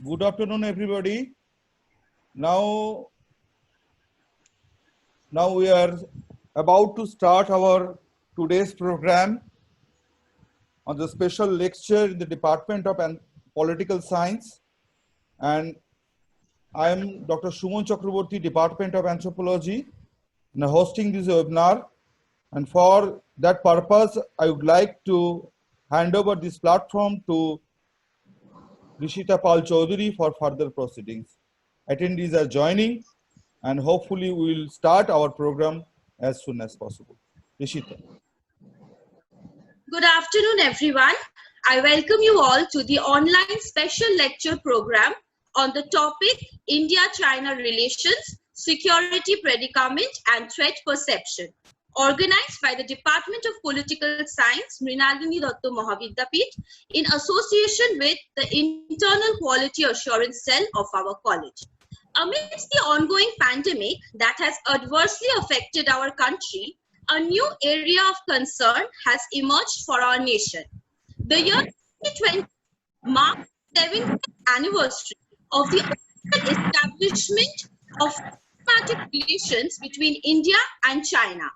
Good afternoon, everybody. Now we are about to start our today's program on the special lecture in the Department of Political Science. And I am Dr. Suman Chakraborty, Department of Anthropology, and hosting this webinar. And for that purpose, I would like to hand over this platform to Rishita Pal Chaudhary for further proceedings. Attendees are joining, and hopefully we will start our program as soon as possible. Rishita. Good afternoon, everyone. I welcome you all to the online special lecture program on the topic India-China Relations, Security Predicament and Threat Perception, organized by the Department of Political Science, Mrinalini Dotto Mahavidyapith, in association with the Internal Quality Assurance Cell of our college. Amidst the ongoing pandemic that has adversely affected our country, a new area of concern has emerged for our nation. The year 2020 marked the 70th anniversary of the establishment of diplomatic relations between India and China.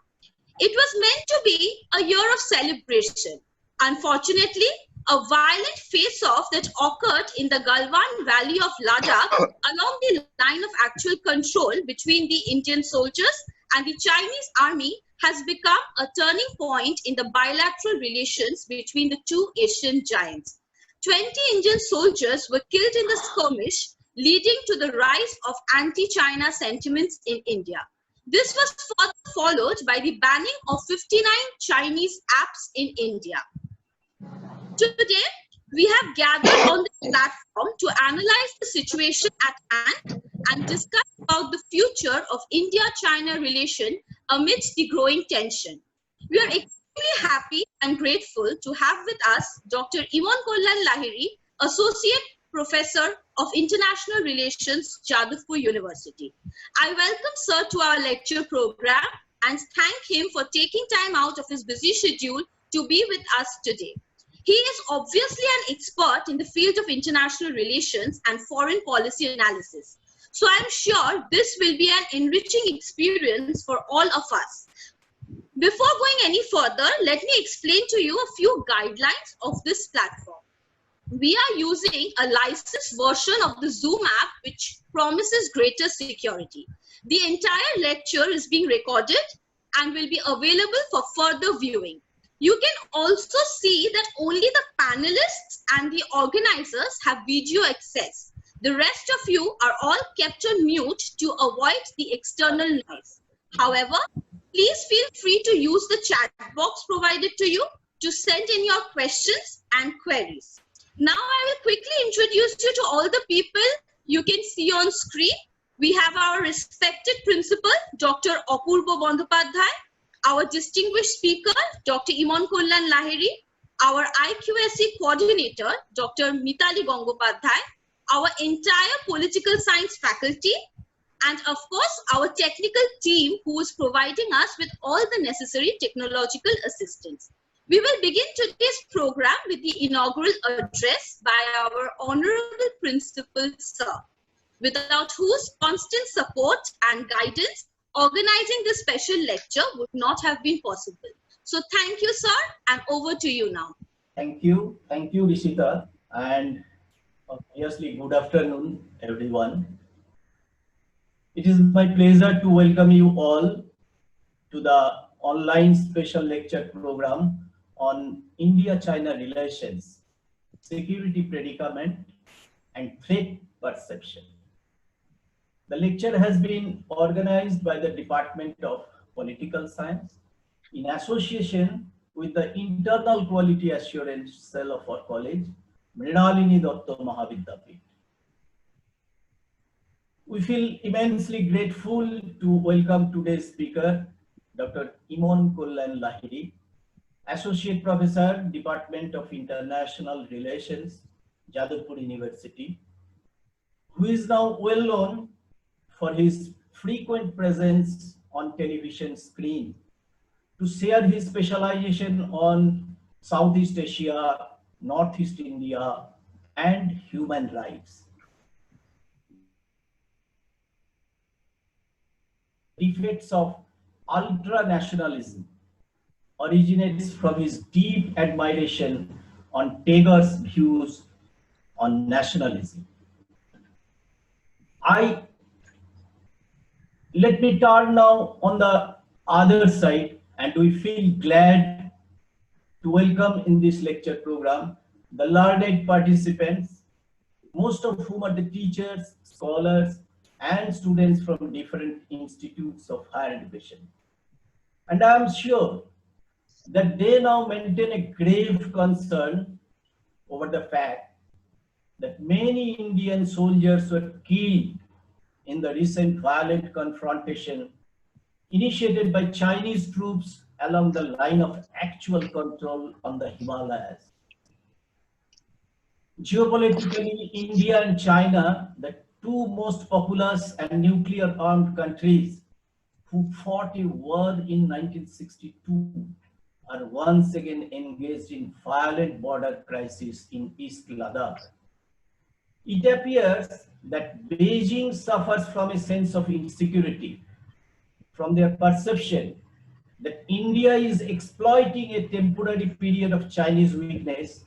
It was meant to be a year of celebration. Unfortunately, a violent face-off that occurred in the Galwan Valley of Ladakh along the line of actual control between the Indian soldiers and the Chinese army has become a turning point in the bilateral relations between the two Asian giants. 20 Indian soldiers were killed in the skirmish, leading to the rise of anti-China sentiments in India. This was further followed by the banning of 59 Chinese apps in India. Today, we have gathered on this platform to analyze the situation at hand and discuss about the future of India-China relation amidst the growing tension. We are extremely happy and grateful to have with us Dr. Imon Kollan Lahiri, Associate Professor of International Relations, Jadavpur University. I welcome Sir to our lecture program and thank him for taking time out of his busy schedule to be with us today. He is obviously an expert in the field of international relations and foreign policy analysis. So I'm sure this will be an enriching experience for all of us. Before going any further, let me explain to you a few guidelines of this platform. We are using a licensed version of the Zoom app which promises greater security. The entire lecture is being recorded and will be available for further viewing. You can also see that only the panelists and the organizers have video access. The rest of you are all kept on mute to avoid the external noise. However, please feel free to use the chat box provided to you to send in your questions and queries. Now I will quickly introduce you to all the people you can see on screen. We have our respected principal, Dr. Apurva Bandhopadhyay, our distinguished speaker, Dr. Imon Kollan Lahiri, our IQSC coordinator, Dr. Mitali Gangopadhyay, our entire political science faculty, and of course, our technical team who is providing us with all the necessary technological assistance. We will begin today's program with the inaugural address by our Honorable Principal Sir, without whose constant support and guidance, organizing this special lecture would not have been possible. So thank you, sir, and over to you now. Thank you, Rishita, and obviously good afternoon, everyone. It is my pleasure to welcome you all to the online special lecture program on India-China relations, security predicament, and threat perception. The lecture has been organized by the Department of Political Science in association with the Internal Quality Assurance Cell of our college, Mrinalini Dotto Mahavidyapith. We feel immensely grateful to welcome today's speaker, Dr. Imon Kollan Lahiri, Associate Professor, Department of International Relations, Jadavpur University, who is now well known for his frequent presence on television screen to share his specialization on Southeast Asia, Northeast India, and human rights. defects of ultra-nationalism originates from his deep admiration on Tagore's views on nationalism. Let me turn now on the other side, and we feel glad to welcome in this lecture program the learned participants, most of whom are the teachers, scholars, and students from different institutes of higher education. And I am sure that they now maintain a grave concern over the fact that many Indian soldiers were killed in the recent violent confrontation initiated by Chinese troops along the line of actual control on the Himalayas. Geopolitically, India and China, the two most populous and nuclear-armed countries who fought a war in 1962, are once again engaged in violent border crisis in East Ladakh. It appears that Beijing suffers from a sense of insecurity, from their perception that India is exploiting a temporary period of Chinese weakness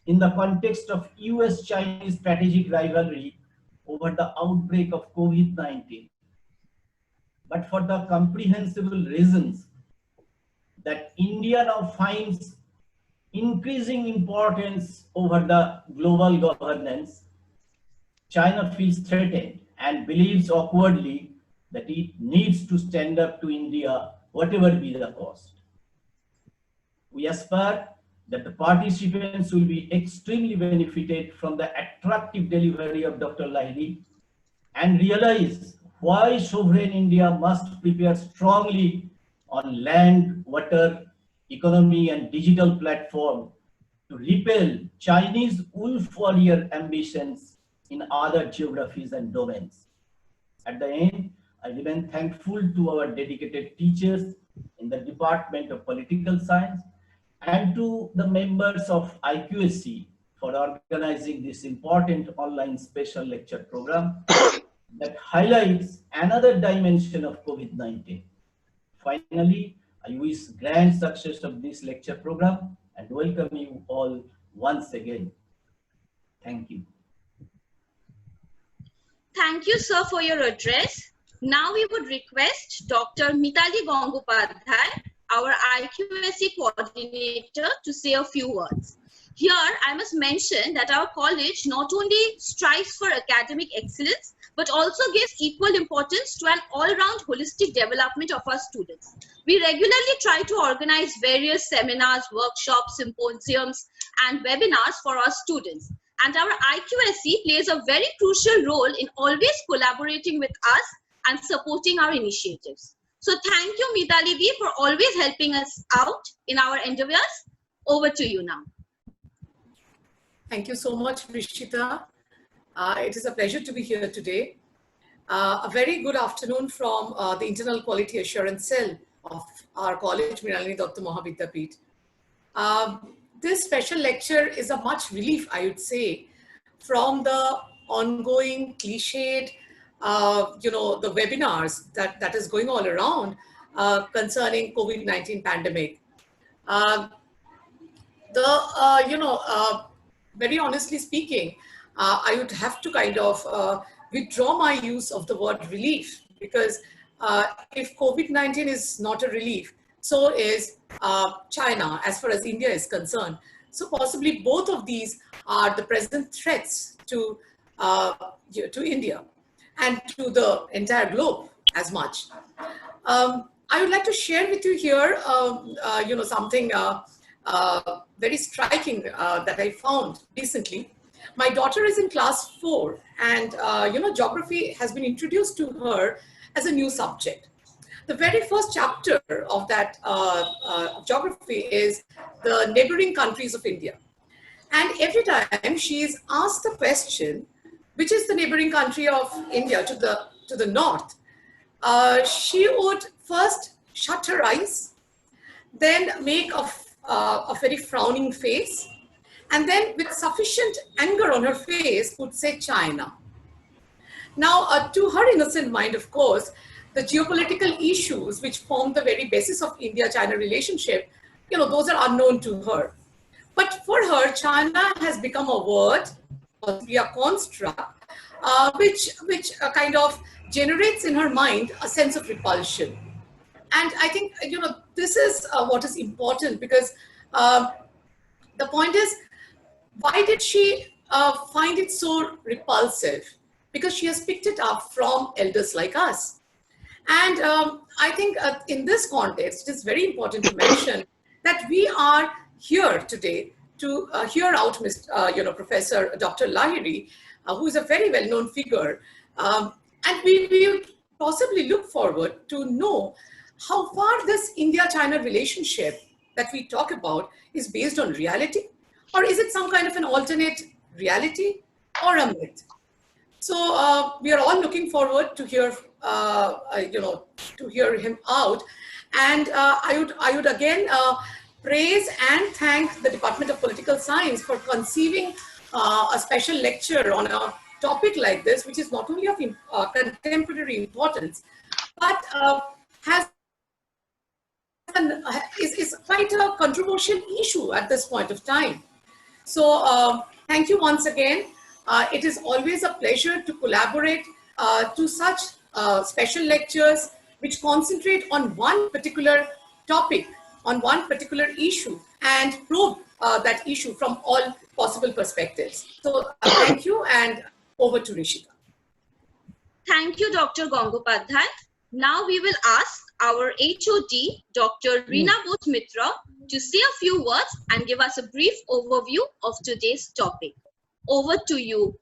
in the context of US-Chinese strategic rivalry over the outbreak of COVID-19. But for the comprehensible reasons that India now finds increasing importance over the global governance, China feels threatened and believes awkwardly that it needs to stand up to India, whatever be the cost. We aspire that the participants will be extremely benefited from the attractive delivery of Dr. Lahiri and realize why sovereign India must prepare strongly on land, water, economy, and digital platform to repel Chinese wolf warrior ambitions in other geographies and domains. At the end, I remain thankful to our dedicated teachers in the Department of Political Science and to the members of IQSC for organizing this important online special lecture program that highlights another dimension of COVID-19. Finally, I wish grand success of this lecture program and welcome you all once again. Thank you. Thank you, sir, for your address. Now we would request Dr. Mitali Gangopadhyay, our IQSC coordinator, to say a few words. Here, I must mention that our college not only strives for academic excellence, but also gives equal importance to an all-round holistic development of our students. We regularly try to organize various seminars, workshops, symposiums, and webinars for our students. And our IQSC plays a very crucial role in always collaborating with us and supporting our initiatives. So thank you, Mitali Di, for always helping us out in our endeavors. Over to you now. Thank you so much, Rishita. It is a pleasure to be here today. A very good afternoon from the Internal Quality Assurance Cell of our college, Mrinalini Datta Mahavidyapeeth. This special lecture is a much relief, I would say, from the ongoing cliched, the webinars that is going all around concerning COVID-19 pandemic. Very honestly speaking, I would have to kind of withdraw my use of the word relief, because if COVID-19 is not a relief, so is China as far as India is concerned. So possibly both of these are the present threats to India and to the entire globe as much. I would like to share with you here, something very striking that I found recently. My daughter is in class 4 and, geography has been introduced to her as a new subject. The very first chapter of that geography is the neighboring countries of India. And every time she is asked the question, which is the neighboring country of India to the north, she would first shut her eyes, then make a very frowning face, and then with sufficient anger on her face would say China. Now, to her innocent mind, of course, the geopolitical issues which form the very basis of India-China relationship, those are unknown to her. But for her, China has become a word, possibly a construct, which kind of generates in her mind a sense of repulsion. And I think, this is what is important, because the point is, why did she find it so repulsive? Because she has picked it up from elders like us. And I think in this context, it is very important to mention that we are here today to hear out Professor Dr. Lahiri, who is a very well-known figure. And we will possibly look forward to know how far this India-China relationship that we talk about is based on reality, or is it some kind of an alternate reality or a myth? So we are all looking forward to hear, to hear him out. And I would again praise and thank the Department of Political Science for conceiving a special lecture on a topic like this, which is not only of contemporary importance, but is quite a controversial issue at this point of time. So thank you once again. It is always a pleasure to collaborate to such special lectures which concentrate on one particular topic, on one particular issue, and probe that issue from all possible perspectives. So thank you, and over to Rishita. Thank you, Dr. Gangopadhyay. Now we will ask our HOD, Dr. Reena Bose Mitra, to say a few words and give us a brief overview of today's topic. Over to you,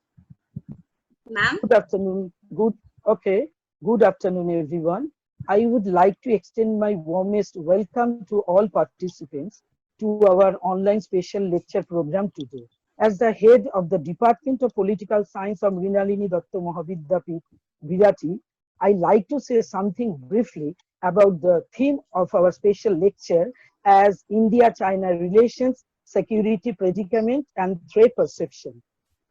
ma'am. Good afternoon. Good afternoon, everyone. I would like to extend my warmest welcome to all participants to our online special lecture program today. As the head of the Department of Political Science of Mrinalini Datta Mahavidyapith, Virati, I like to say something briefly about the theme of our special lecture as India-China relations, security predicament, and threat perception.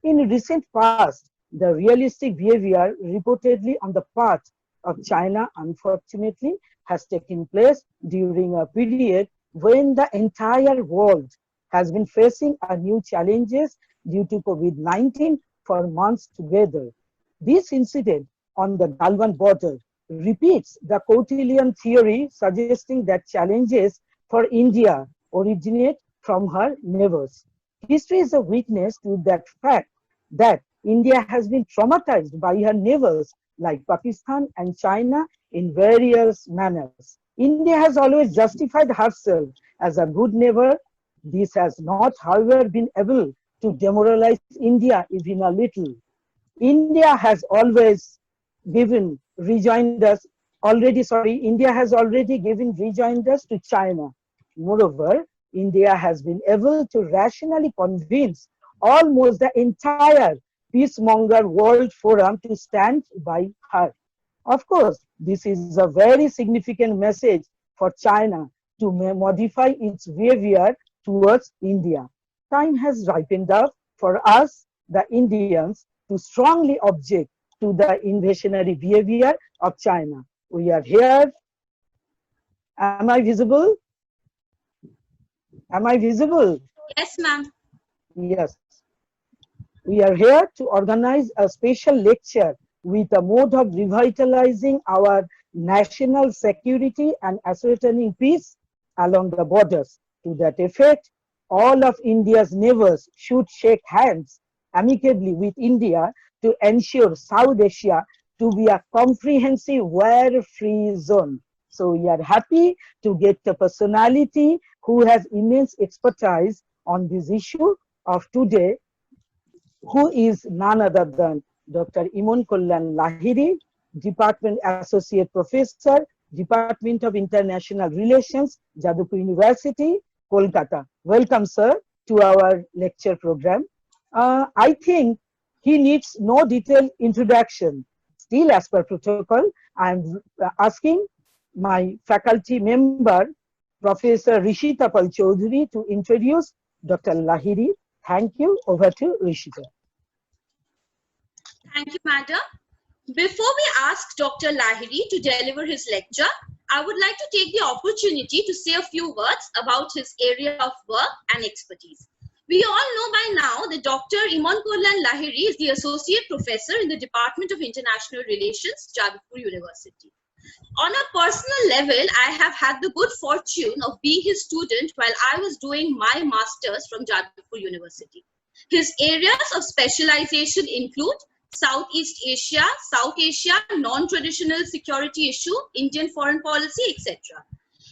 In recent past, the realistic behavior reportedly on the part of China, unfortunately, has taken place during a period when the entire world has been facing a new challenges due to COVID-19 for months together. This incident on the Galwan border repeats the Kautilyan theory suggesting that challenges for India originate from her neighbors. History is a witness to that fact that India has been traumatized by her neighbors like Pakistan and China in various manners. India has always justified herself as a good neighbor. This has not, however, been able to demoralize India even a little. India has always given rejoinders, India has already given rejoinders to China. Moreover, India has been able to rationally convince almost the entire peacemonger world forum to stand by her. Of course, this is a very significant message for China to modify its behavior towards India. Time has ripened up for us, the Indians, to strongly object to the invasionary behavior of China. We are here. Am I visible? Am I visible? Yes, ma'am. Yes. We are here to organize a special lecture with a mode of revitalizing our national security and ascertaining peace along the borders. To that effect, all of India's neighbors should shake hands amicably with India to ensure South Asia to be a comprehensive war-free zone. So we are happy to get a personality who has immense expertise on this issue of today, who is none other than Dr. Imon Kalyan Lahiri, Department Associate Professor, Department of International Relations, Jadavpur University, Kolkata. Welcome, sir, to our lecture program. I think he needs no detailed introduction. Still, as per protocol, I am asking my faculty member, Professor Rishita Pal Chaudhary, to introduce Dr. Lahiri. Thank you. Over to Rishita. Thank you, madam. Before we ask Dr. Lahiri to deliver his lecture, I would like to take the opportunity to say a few words about his area of work and expertise. We all know by now that Dr. Iman Kollan Lahiri is the Associate Professor in the Department of International Relations, Jadavpur University. On a personal level, I have had the good fortune of being his student while I was doing my master's from Jadavpur University. His areas of specialization include Southeast Asia, South Asia, non-traditional security issue, Indian foreign policy, etc.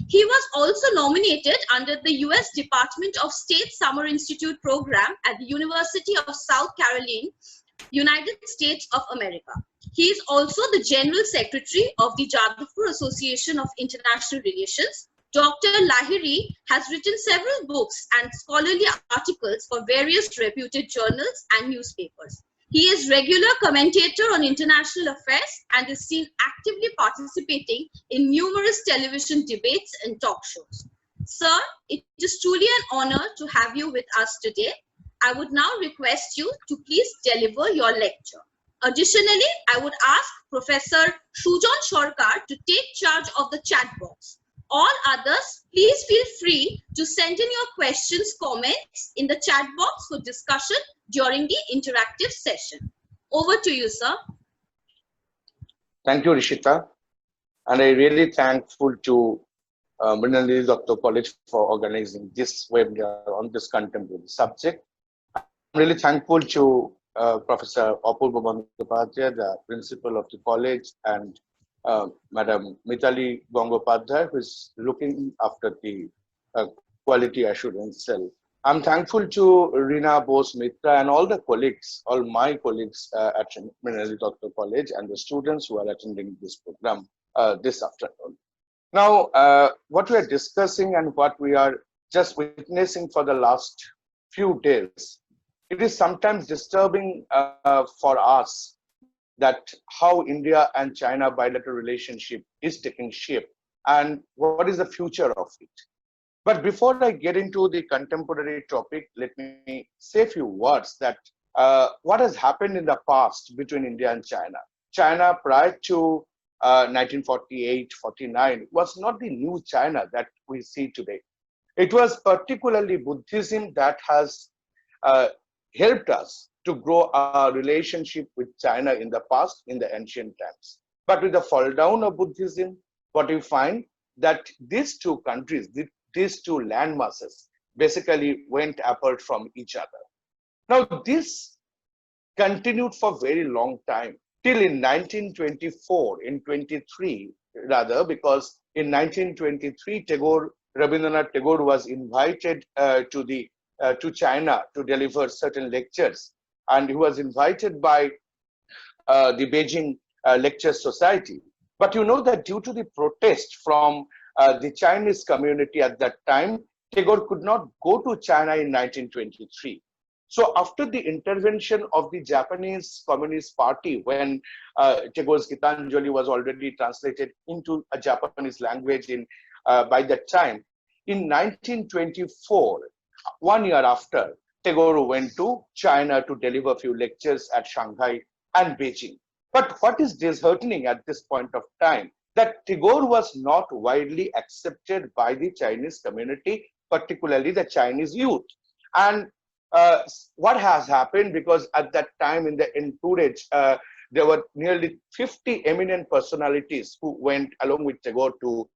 He was also nominated under the US Department of State Summer Institute program at the University of South Carolina, United States of America. He is also the General Secretary of the Jadavpur Association of International Relations. Dr. Lahiri has written several books and scholarly articles for various reputed journals and newspapers. He is regular commentator on international affairs and is seen actively participating in numerous television debates and talk shows. Sir, it is truly an honor to have you with us today. I would now request you to please deliver your lecture. Additionally, I would ask Professor Sujan Sarkar to take charge of the chat box. All others, please feel free to send in your questions, comments in the chat box for discussion during the interactive session. Over to you, sir. Thank you, Rishita. And I really thankful to Mrinalini Doctor College for organizing this webinar on this contemporary subject. I'm really thankful to Professor Apurva Bandyopadhyay, the principal of the college, and Madam Mitali Gangopadhyay, who is looking after the quality assurance cell. I'm thankful to Rina Bose Mitra and all the colleagues, all my colleagues at Mrinalini Doctor College and the students who are attending this program this afternoon. Now, what we are discussing and what we are just witnessing for the last few days, it is sometimes disturbing for us that how India and China bilateral relationship is taking shape and what is the future of it. But before I get into the contemporary topic, let me say a few words that what has happened in the past between India and China. China prior to 1948-49 was not the new China that we see today. It was particularly Buddhism that has helped us to grow our relationship with China in the past, in the ancient times. But with the fall down of Buddhism, what we find that these two countries, these two land masses basically went apart from each other. Now, this continued for a very long time, till in 1924, in 23 rather, because in 1923, Rabindranath Tagore was invited to China to deliver certain lectures, and he was invited by the Beijing Lecture Society. But you know that due to the protest from the Chinese community at that time, Tagore could not go to China in 1923. So after the intervention of the Japanese Communist Party, when Tagore's Gitanjali was already translated into a Japanese language by that time, in 1924, 1 year after, Tagore went to China to deliver a few lectures at Shanghai and Beijing. But what is disheartening at this point of time, that Tagore was not widely accepted by the Chinese community, particularly the Chinese youth. And what has happened, because at that time in the entourage, there were nearly 50 eminent personalities who went along with Tagore to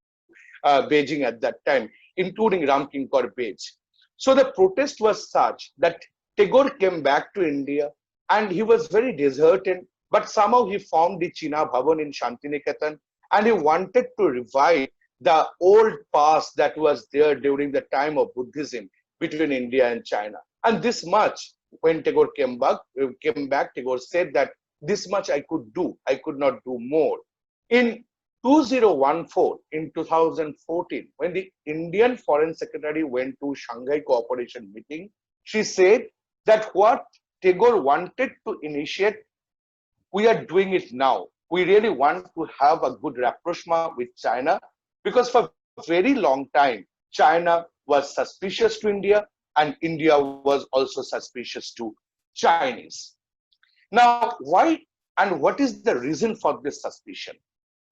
Beijing at that time, including Ramkinkar Bej. So the protest was such that Tagore came back to India and he was very disheartened, but somehow he found the China Bhavan in Shantiniketan and he wanted to revive the old past that was there during the time of Buddhism between India and China. And this much, when Tagore came back, Tagore said that this much I could do, I could not do more. In 2014, in 2014, when the Indian Foreign Secretary went to Shanghai Cooperation meeting, she said that what Tagore wanted to initiate, we are doing it now. We really want to have a good rapprochement with China, because for a very long time, China was suspicious to India and India was also suspicious to Chinese. Now, why And what is the reason for this suspicion?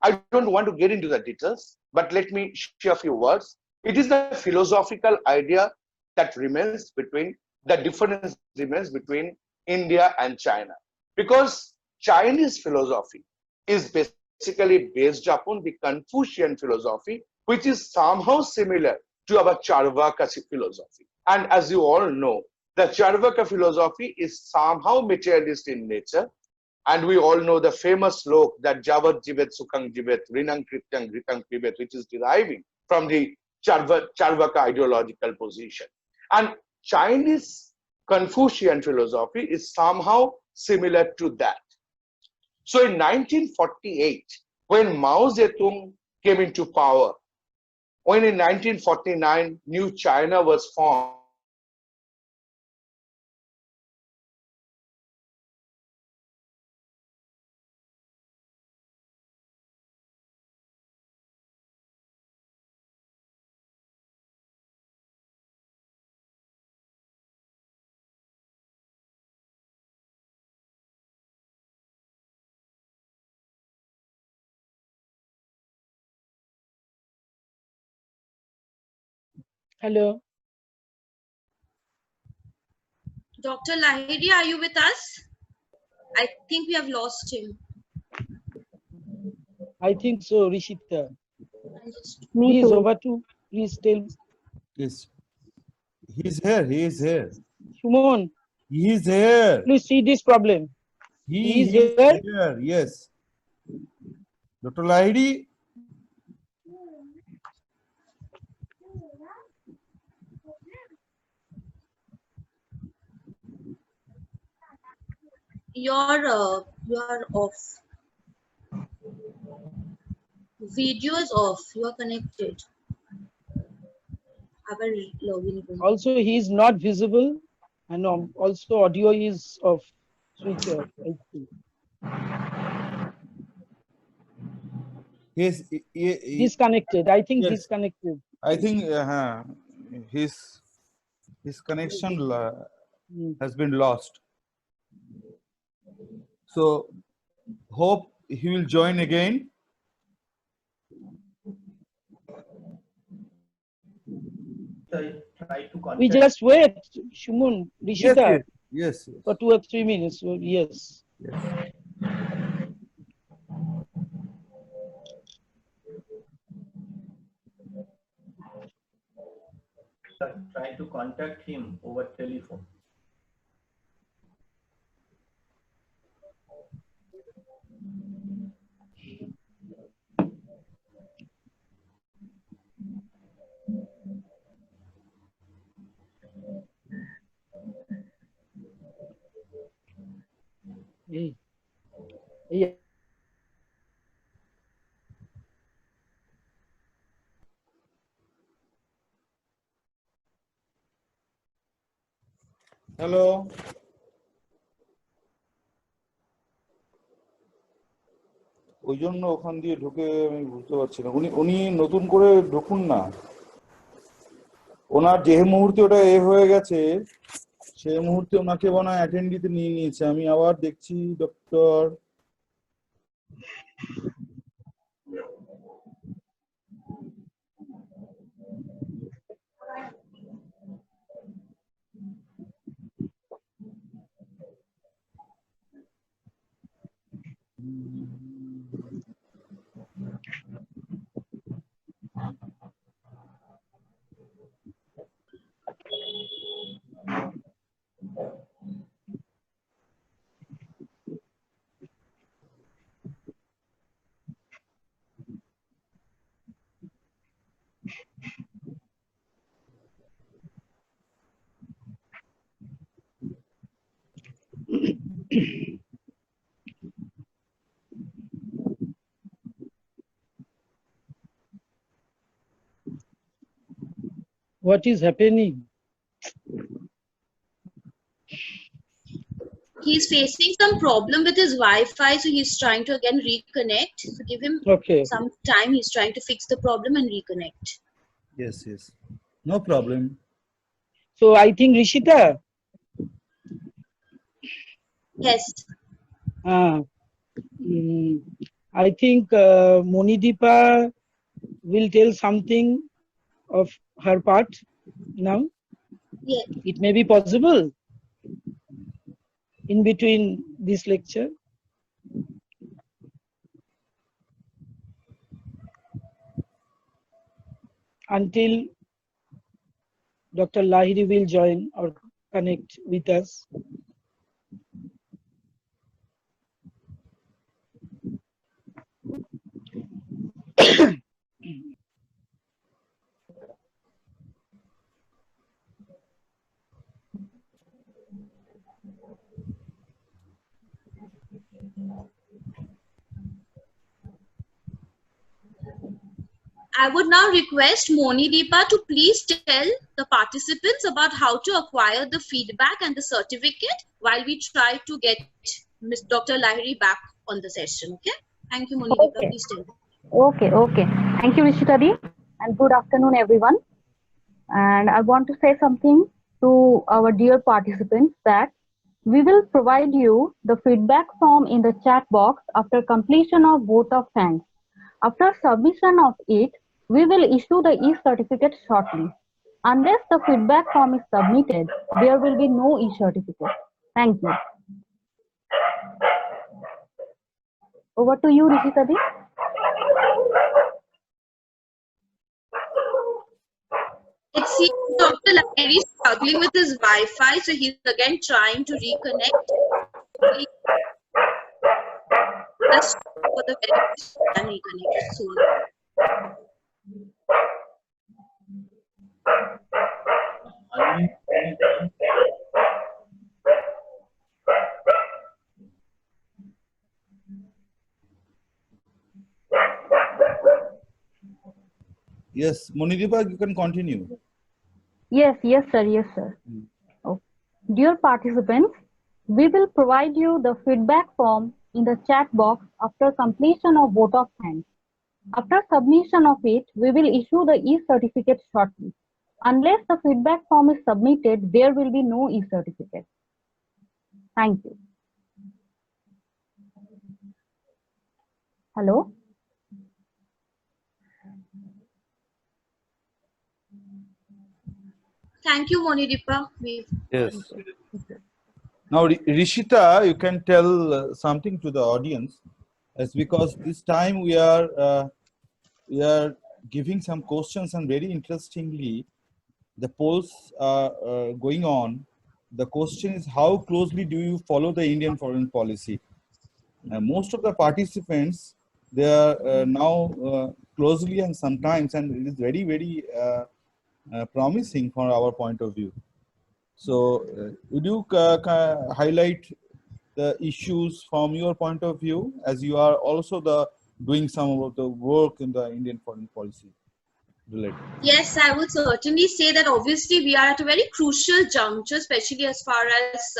I don't want to get into the details, but let me share a few words. It is the philosophical idea that remains between, the difference remains between India and China. Because Chinese philosophy is basically based upon the Confucian philosophy, which is somehow similar to our Charvaka philosophy. And as you all know, the Charvaka philosophy is somehow materialist in nature. And we all know the famous slok that Javat Jivet Sukhang Jivet, Rinang Krityang Gritang Pibet, which is deriving from the Charvaka ideological position. And Chinese Confucian philosophy is somehow similar to that. So in 1948, when Mao Zedong came into power, when in 1949 New China was formed, Hello. Dr. Lahiri, are you with us? I think we have lost him. I think so, Rishita. Me Please too. over to, please tell Yes. He's here. He is here. Shumon, He is here. please see this problem. He is is here? here. Yes. Dr. Lahiri. You're off. Video is off. You are connected. Also, he is not visible, and also audio is off. Switch off. I think. He's connected. I think Yes. he's connected. I think his connection has been lost. So hope he will join again. Try to contact. We just wait, Shumon, Rishita, Yes. for 2 or 3 minutes. So, yes. Try to contact him over telephone. Hey. Yeah. Hello, ওই জন্য ওখান দিয়ে ঢুকে আমি বুঝতে পারছি না। উনি নতুন করে ঢুকুন না, ওনার যে মুহূর্তে ওটা হয়ে গেছে সেই মুহূর্তে ওনাকে মনে হয় অ্যাটেন্ডিতে নিয়ে নিয়েছে। আমি আবার দেখছি doctor What is happening? He's facing some problem with his Wi-Fi, so he's trying to again reconnect. So give him some time. He's trying to fix the problem and reconnect. Yes, no problem. So I think Rishita. Yes. I think Monideepa will tell something of her part now. Yes. It may be possible in between this lecture. Until Dr. Lahiri will join or connect with us. I would now request Monideepa to please tell the participants about how to acquire the feedback and the certificate while we try to get Ms. Dr. Lahiri back on the session. Okay? Thank you, Monideepa. Okay. Please tell. Okay. Thank you, Rishitadi, and good afternoon, everyone. And I want to say something to our dear participants that we will provide you the feedback form in the chat box after completion of vote of thanks. After submission of it, we will issue the e-certificate shortly. Unless the feedback form is submitted, there will be no e-certificate. Thank you. Over to you, Rishitadi. It seems Dr. Lahiri is struggling with his Wi-Fi, so he's again trying to reconnect. Please just for the very and reconnect soon. Yes, Monideepa, you can continue. Yes, sir. Okay. Dear participants, we will provide you the feedback form in the chat box after completion of vote of thanks. After submission of it, we will issue the e-certificate shortly. Unless the feedback form is submitted, there will be no e-certificate. Thank you. Hello? Thank you, Monideepa. Yes. Now, Rishita, you can tell something to the audience. It's because this time we are giving some questions, and very interestingly, the polls are going on. The question is, how closely do you follow the Indian foreign policy? Most of the participants, they are now closely and sometimes, and it is very, very promising from our point of view. So, would you highlight the issues from your point of view, as you are also doing some of the work in the Indian foreign policy related? Yes, I would certainly say that obviously we are at a very crucial juncture, especially as far as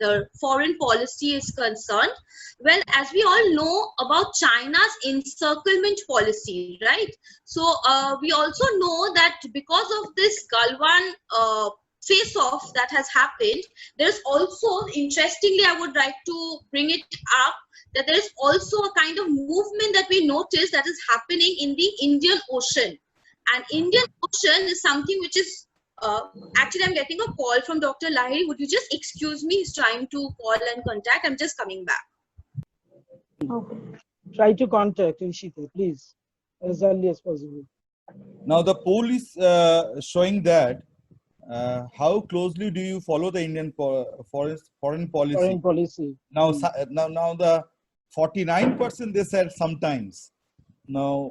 the foreign policy is concerned. Well, as we all know about China's encirclement policy, right? So we also know that because of this Galwan face-off that has happened, there's also, interestingly, I would like to bring it up, that there is also a kind of movement that we notice that is happening in the Indian Ocean. And Indian Ocean is something which is, actually I'm getting a call from Dr. Lahiri. Would you just excuse me? He's trying to call and contact. I'm just coming back. Okay. Try to contact Rishita, please, as early as possible. Now, the poll is showing that how closely do you follow the Indian foreign policy? Foreign policy. Now, now the 49% they said sometimes. Now,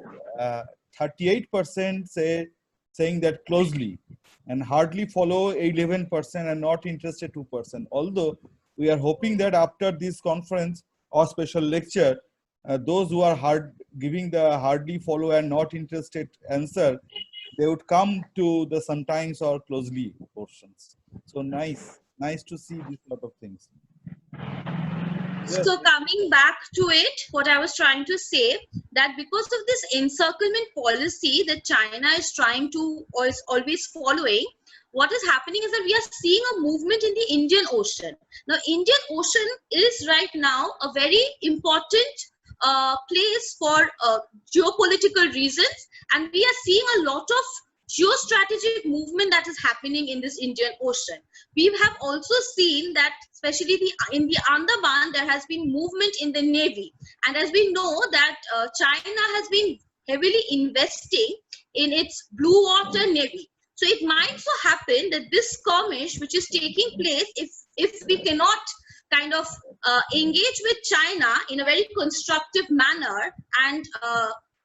38% saying that closely, and hardly follow 11%, and not interested 2%. Although we are hoping that after this conference or special lecture, those who are giving the hardly follow and not interested answer, they would come to the sometimes or closely portions. So nice to see this sort of things. Yes. So coming back to it, what I was trying to say, that because of this encirclement policy that China is trying to, or is always following, what is happening is that we are seeing a movement in the Indian Ocean. Now, Indian Ocean is right now a very important place for geopolitical reasons, and we are seeing a lot of geostrategic movement that is happening in this Indian Ocean. We have also seen that, especially in the Andaman, there has been movement in the Navy. And as we know that China has been heavily investing in its blue water Navy. So it might so happen that this skirmish, which is taking place, if we cannot kind of engage with China in a very constructive manner, and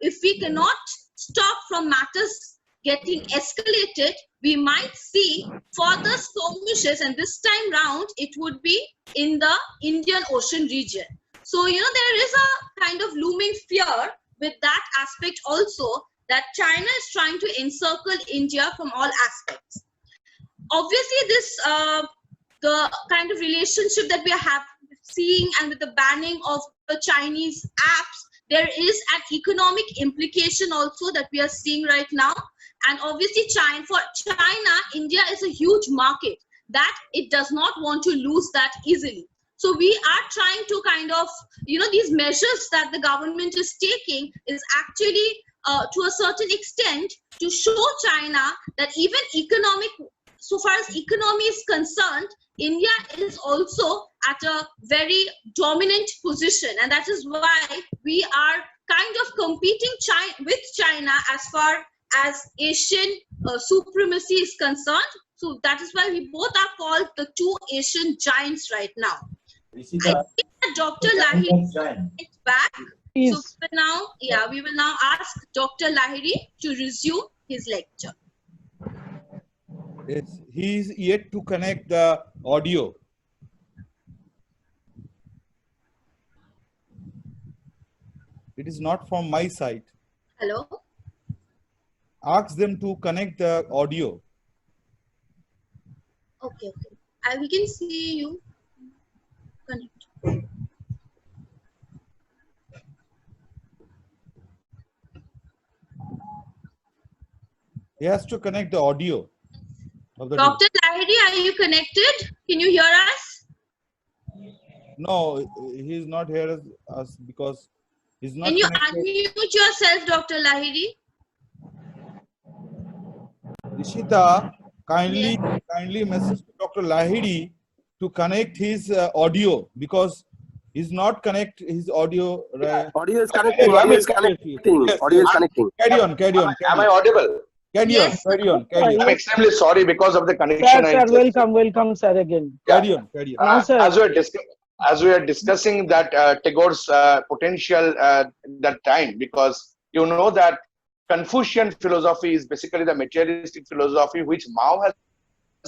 if we cannot stop from matters getting escalated, we might see further skirmishes, and this time round it would be in the Indian Ocean region. So, you know, there is a kind of looming fear with that aspect also, that China is trying to encircle India from all aspects. Obviously, this the kind of relationship that we are seeing, and with the banning of the Chinese apps, there is an economic implication also that we are seeing right now. And obviously, for China, India is a huge market that it does not want to lose that easily. So we are trying to kind of, you know, these measures that the government is taking is actually to a certain extent to show China that even so far as economy is concerned, India is also at a very dominant position, and that is why we are kind of competing with China as far as Asian supremacy is concerned. So that is why we both are called the two Asian giants right now. Rishita, I think that Dr. Lahiri is back. Please. So we will now ask Dr. Lahiri to resume his lecture. Yes, he is yet to connect the audio. It is not from my side. Hello? Ask them to connect the audio. Okay. We can see you. Connect. He has to connect the audio of the Dr. Lahiri, are you connected? Can you hear us? No, he is not here as us because he's not Can you connected. unmute yourself, Dr. Lahiri? Rishita, kindly message to Dr. Lahiri to connect his audio, because he's not connect his audio. Audio is connecting. Audio is connecting. Audio is connecting. Carry on. Am I audible? Carry on. I'm extremely sorry because of the connection. Sir, welcome, sir, again. Carry on. Now, sir. As we are discussing that Tagore's potential that time, because you know that Confucian philosophy is basically the materialistic philosophy which Mao has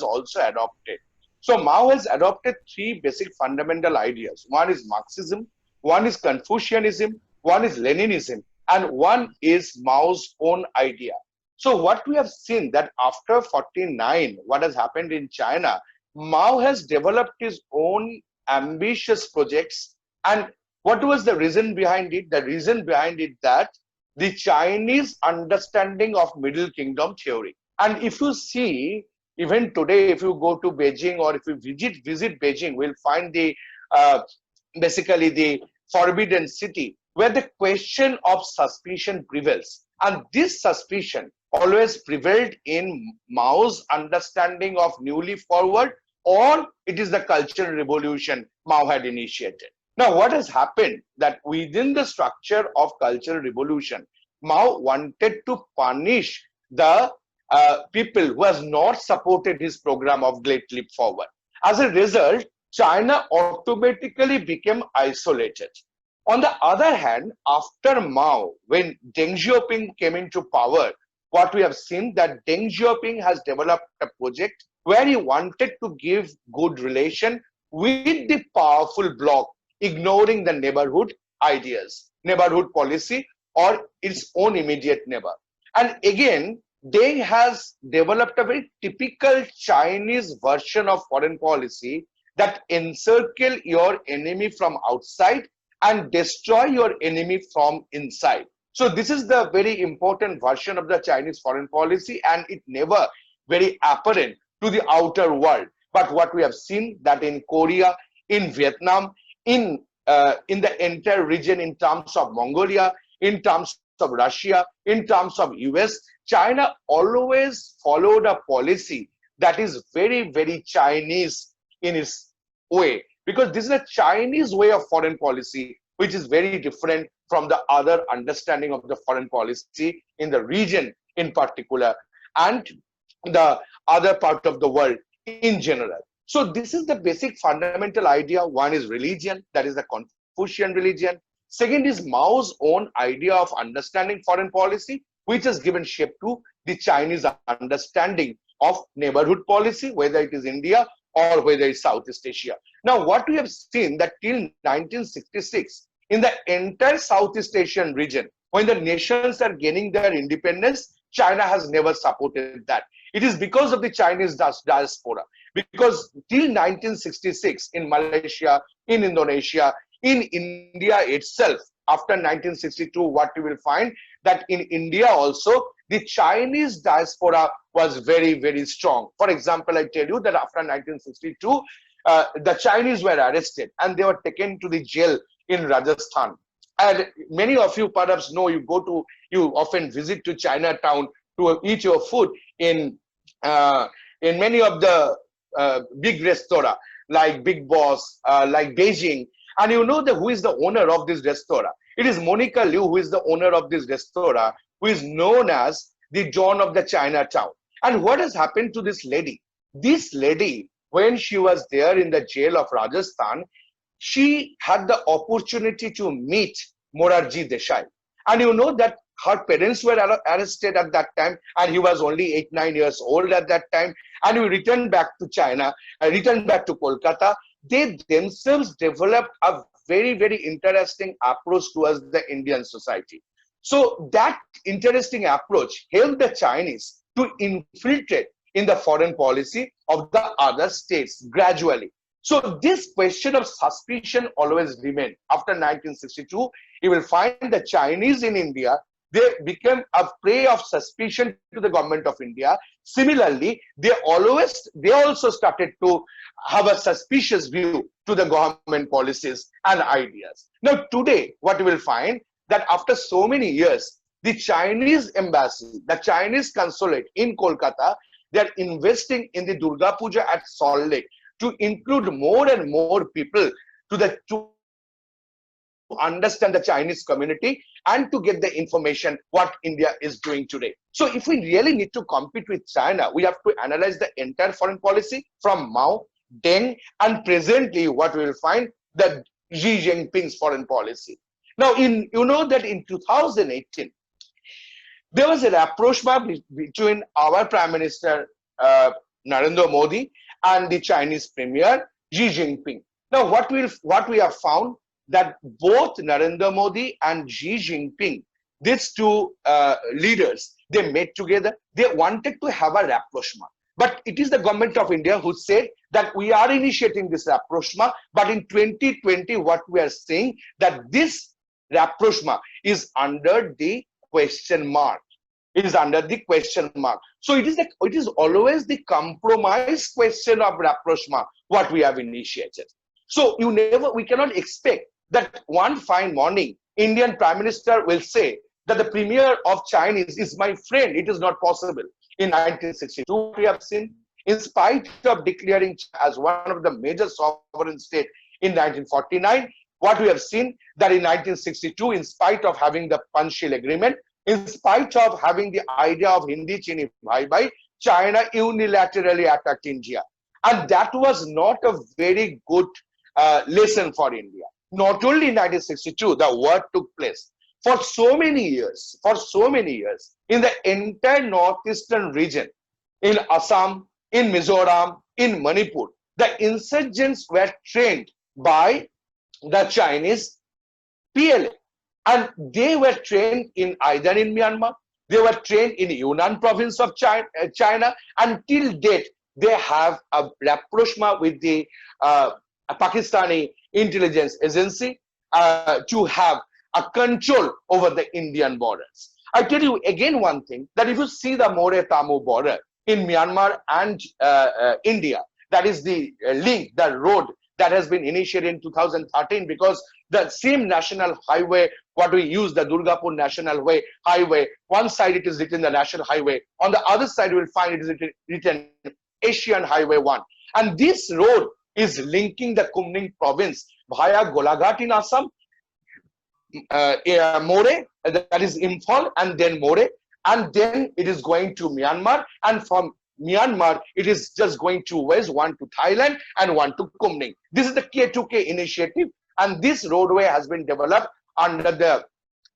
also adopted. So Mao has adopted three basic fundamental ideas. One is Marxism, one is Confucianism, one is Leninism, and one is Mao's own idea. So what we have seen that after 49, what has happened in China, Mao has developed his own ambitious projects. And what was the reason behind it? The reason behind it that the Chinese understanding of Middle Kingdom theory. And if you see, even today, if you go to Beijing or if you visit Beijing, we'll find the basically the forbidden city, where the question of suspicion prevails. And this suspicion always prevailed in Mao's understanding of newly forward, or it is the cultural revolution Mao had initiated. Now, what has happened that within the structure of cultural revolution, Mao wanted to punish the people who has not supported his program of Great Leap Forward. As a result, China automatically became isolated. On the other hand, after Mao, when Deng Xiaoping came into power, what we have seen that Deng Xiaoping has developed a project where he wanted to give good relation with the powerful bloc, ignoring the neighborhood ideas, neighborhood policy, or its own immediate neighbor. And again, Deng has developed a very typical Chinese version of foreign policy, that encircle your enemy from outside and destroy your enemy from inside. So this is the very important version of the Chinese foreign policy, and it never very apparent to the outer world. But what we have seen that in Korea, in Vietnam, in the entire region, in terms of Mongolia, in terms of Russia, in terms of US, China always followed a policy that is very, very Chinese in its way, because this is a Chinese way of foreign policy, which is very different from the other understanding of the foreign policy in the region in particular and the other part of the world in general. So this is the basic fundamental idea. One is religion, that is the Confucian religion. Second is Mao's own idea of understanding foreign policy, which has given shape to the Chinese understanding of neighborhood policy, whether it is India or whether it's Southeast Asia. Now, what we have seen that till 1966, in the entire Southeast Asian region, when the nations are gaining their independence, China has never supported that. It is because of the Chinese diaspora. Because till 1966, in Malaysia, in Indonesia, in India itself, after 1962, what you will find that in India also, the Chinese diaspora was very, very strong. For example, I tell you that after 1962, the Chinese were arrested and they were taken to the jail in Rajasthan. And many of you perhaps know, you often visit to Chinatown to eat your food in many of the big restaurants like Big Boss, like Beijing. And you know who is the owner of this restaurant? It is Monica Liu, who is the owner of this restaurant, who is known as the Dawn of the Chinatown. And what has happened to this lady? This lady, when she was there in the jail of Rajasthan, she had the opportunity to meet Morarji Desai. And you know that her parents were arrested at that time, and he was only 8-9 years old at that time. And we returned back to China, returned back to Kolkata. They themselves developed a very, very interesting approach towards the Indian society. So that interesting approach helped the Chinese to infiltrate in the foreign policy of the other states gradually. So this question of suspicion always remained. After 1962, you will find the Chinese in India, they became a prey of suspicion to the government of India. Similarly, they also started to have a suspicious view to the government policies and ideas. Now today, what you will find that after so many years, the Chinese embassy, the Chinese consulate in Kolkata, they are investing in the Durga Puja at Salt Lake to include more and more people to understand the Chinese community and to get the information what India is doing today. So if we really need to compete with China, we have to analyze the entire foreign policy from Mao, Deng, and presently what we will find that Xi Jinping's foreign policy. Now, you know that in 2018, there was a rapprochement between our Prime Minister Narendra Modi and the Chinese Premier Xi Jinping. Now, what we have found that both Narendra Modi and Xi Jinping, these two leaders, they met together. They wanted to have a rapprochement. But it is the government of India who said that we are initiating this rapprochement. But in 2020, what we are saying that this rapprochement is under the question mark. It is under the question mark. So it is always the compromise question of rapprochement what we have initiated. So we cannot expect that one fine morning, Indian Prime Minister will say that the Premier of Chinese is my friend. It is not possible. In 1962, we have seen, in spite of declaring as one of the major sovereign states in 1949, what we have seen that in 1962, in spite of having the Panchshil agreement, in spite of having the idea of Hindi Chini Bhai Bhai, China unilaterally attacked India. And that was not a very good lesson for India. Not only in 1962, the war took place. For so many years, in the entire northeastern region, in Assam, in Mizoram, in Manipur, the insurgents were trained by the Chinese PLA. And they were trained either in Myanmar, they were trained in Yunnan province of China. Until date, they have a rapprochement with the Pakistani intelligence agency to have a control over the Indian borders. I tell you again one thing, that if you see the More-Tamu border in Myanmar and India, that is the link, the road that has been initiated in 2013, because the same national highway, what we use, the Durgapur National Highway, one side it is written the National Highway, on the other side you will find it is written Asian Highway 1. And this road is linking the Kumning province via Golaghat in Assam, More, that is Imphal, and then More, and then it is going to Myanmar, and from Myanmar it is just going two ways, one to Thailand and one to Kumning. This is the K2K initiative, and this roadway has been developed under the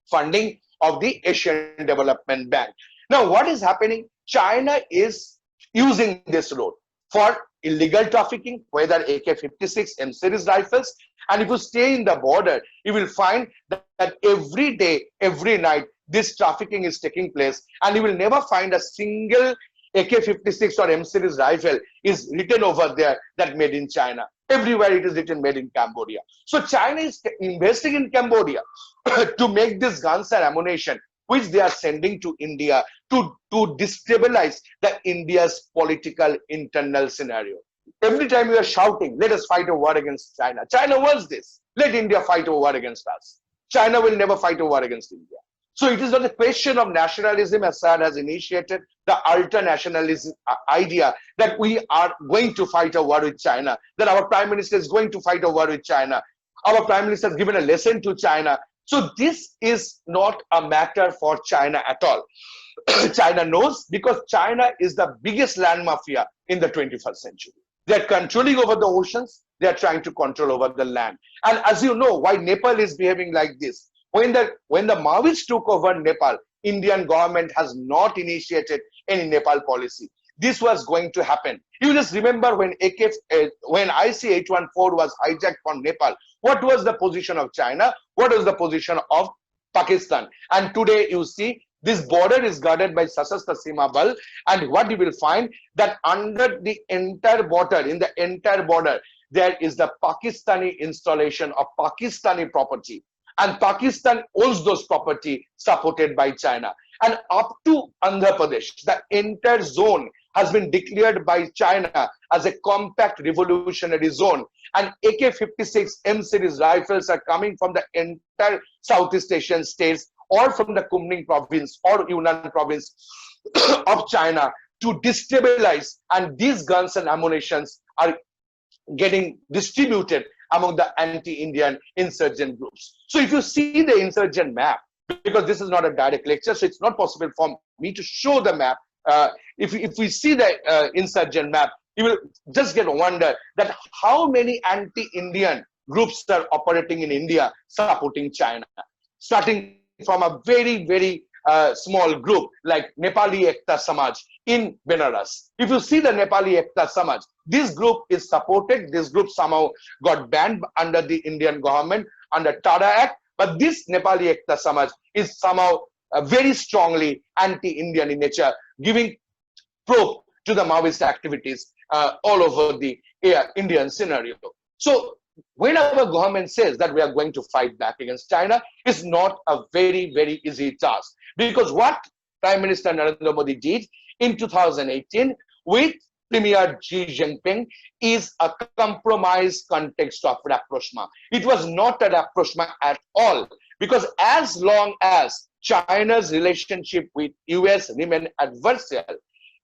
funding of the Asian Development Bank. Now what is happening? China is using this road for illegal trafficking, whether AK-56 M-series rifles, and if you stay in the border, you will find that every day, every night, this trafficking is taking place, and you will never find a single AK-56 or M-series rifle is written over there that made in China. Everywhere it is written made in Cambodia. So China is investing in Cambodia to make this guns and ammunition, which they are sending to India to destabilize the India's political internal scenario. Every time we are shouting, let us fight a war against China. China wants this. Let India fight a war against us. China will never fight a war against India. So it is not a question of nationalism, as Assad has initiated the ultra-nationalism idea that we are going to fight a war with China, that our Prime Minister is going to fight a war with China. Our Prime Minister has given a lesson to China. So this is not a matter for China at all. China knows, because China is the biggest land mafia in the 21st century. They are controlling over the oceans. They are trying to control over the land. And as you know, why Nepal is behaving like this. When the Maoists took over Nepal, Indian government has not initiated any Nepal policy. This was going to happen. You just remember when IC-814 was hijacked from Nepal, what was the position of China? What was the position of Pakistan? And today you see this border is guarded by Sashastra Seema Bal, and what you will find that under the entire border, in the entire border, there is the Pakistani installation of Pakistani property. And Pakistan owns those property supported by China. And up to Andhra Pradesh, the entire zone has been declared by China as a compact revolutionary zone. And AK-56 M-series rifles are coming from the entire Southeast Asian states, or from the Kumning province or Yunnan province of China, to destabilize. And these guns and ammunitions are getting distributed among the anti-Indian insurgent groups. So if you see the insurgent map, because this is not a direct lecture, so it's not possible for me to show the map. If we see the insurgent map, you will just get a wonder that how many anti-Indian groups are operating in India supporting China, starting from a very, very small group like Nepali Ekta Samaj in Benares. If you see the Nepali Ekta Samaj, this group is supported. This group somehow got banned under the Indian government under TADA Act, but this Nepali Ekta Samaj is somehow very strongly anti-Indian in nature, giving proof to the Maoist activities all over the Indian scenario. So when our government says that we are going to fight back against China, it's not a very, very easy task. Because what Prime Minister Narendra Modi did in 2018 with Premier Xi Jinping is a compromise context of rapprochement. It was not a rapprochement at all, because as long as China's relationship with US remain adversarial,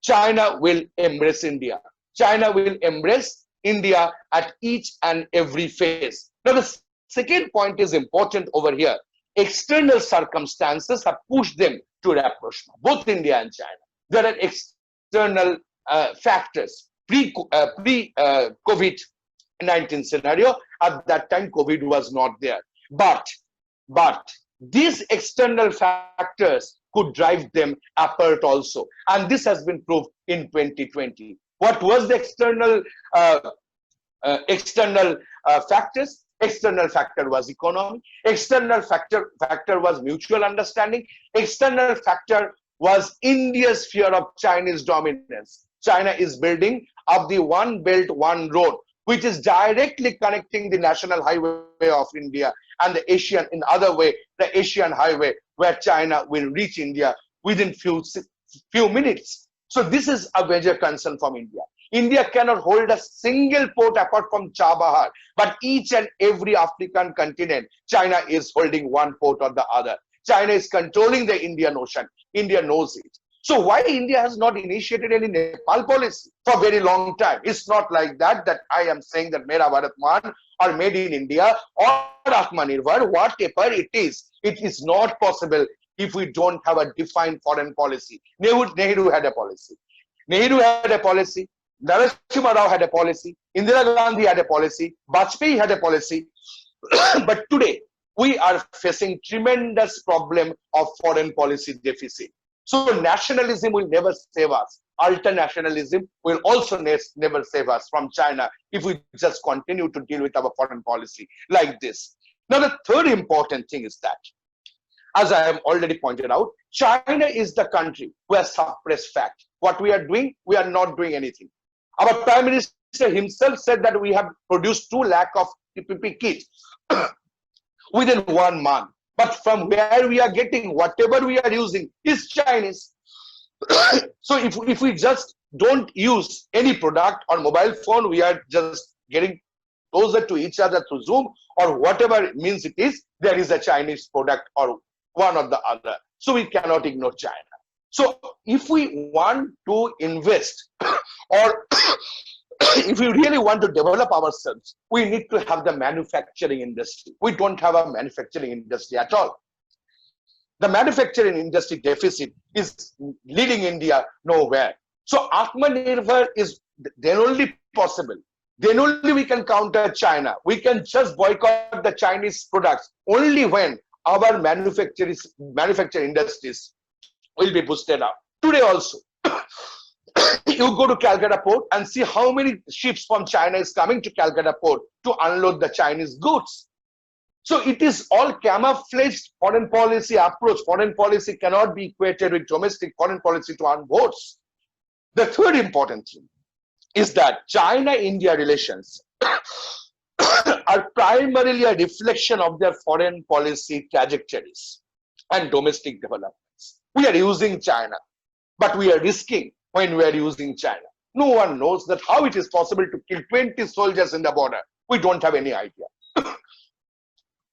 China will embrace India. China will embrace India at each and every phase. Now, the second point is important over here. External circumstances have pushed them to rapprochement, both India and China. There are external factors. Pre-COVID-19 scenario, at that time, COVID was not there. But these external factors could drive them apart also. And this has been proved in 2020. What was the external factors? External factor was economy. External factor was mutual understanding. External factor was India's fear of Chinese dominance. China is building of the One Belt, One Road, which is directly connecting the national highway of India and the Asian, in other way, the Asian highway, where China will reach India within few minutes. So this is a major concern from India. India cannot hold a single port apart from Chabahar, but each and every African continent, China is holding one port or the other. China is controlling the Indian Ocean. India knows it. So why India has not initiated any Nepal policy for a very long time? It's not like that I am saying that Mera Bharatman or Made in India or Atmanirbhar, whatever it is not possible if we don't have a defined foreign policy. Nehru had a policy. Nehru had a policy. Narasimha Rao had a policy. Indira Gandhi had a policy. Vajpayee had a policy. But today, we are facing tremendous problem of foreign policy deficit. So nationalism will never save us. Ultra-nationalism will also never save us from China if we just continue to deal with our foreign policy like this. Now, the third important thing is that, as I have already pointed out, China is the country who has suppressed fact. What we are doing, we are not doing anything. Our Prime Minister himself said that we have produced 2 lakh of PPP kits within 1 month. But from where we are getting, whatever we are using is Chinese. So if we just don't use any product on mobile phone, we are just getting closer to each other through Zoom or whatever means it is, there is a Chinese product or one or the other. So we cannot ignore China. So if we want to invest or if we really want to develop ourselves, we need to have the manufacturing industry. We don't have a manufacturing industry at all. The manufacturing industry deficit is leading India nowhere. So Atmanirbhar is then only possible. Then only we can counter China. We can just boycott the Chinese products only when our manufacturing industries will be boosted up. Today also, you go to Calcutta port and see how many ships from China is coming to Calcutta port to unload the Chinese goods. So it is all camouflaged foreign policy approach. Foreign policy cannot be equated with domestic foreign policy to earn votes. The third important thing is that China-India relations are primarily a reflection of their foreign policy trajectories and domestic developments. We are using China, but we are risking when we are using China. No one knows that how it is possible to kill 20 soldiers in the border. We don't have any idea.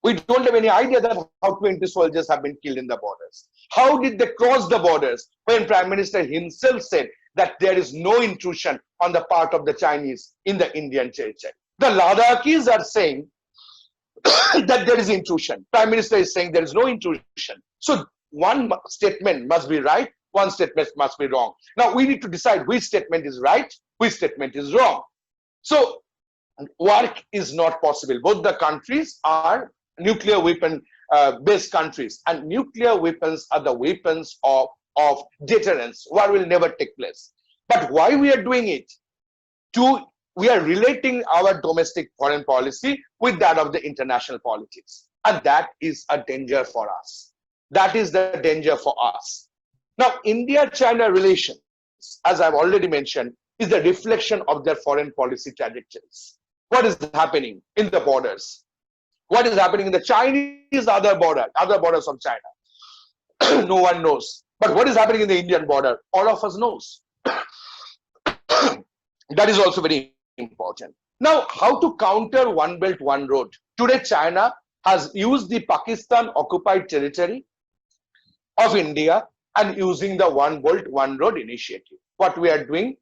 We don't have any idea that how 20 soldiers have been killed in the borders. How did they cross the borders when Prime Minister himself said that there is no intrusion on the part of the Chinese in the Indian territory? The Ladakhis are saying that there is intrusion. Prime Minister is saying there is no intrusion. So one statement must be right, one statement must be wrong. Now we need to decide which statement is right, which statement is wrong. So work is not possible. Both the countries are nuclear weapon based countries, and nuclear weapons are the weapons of deterrence. War will never take place. But why we are doing it? We are relating our domestic foreign policy with that of the international politics, and that is a danger for us. That is the danger for us. Now, India-China relations, as I've already mentioned, is the reflection of their foreign policy trajectories. What is happening in the borders? What is happening in the Chinese other borders of China? No one knows. But what is happening in the Indian border? All of us knows. That is also very important. Now, how to counter One Belt, One Road? Today, China has used the Pakistan occupied territory of India and using the One Belt, One Road initiative. What we are doing?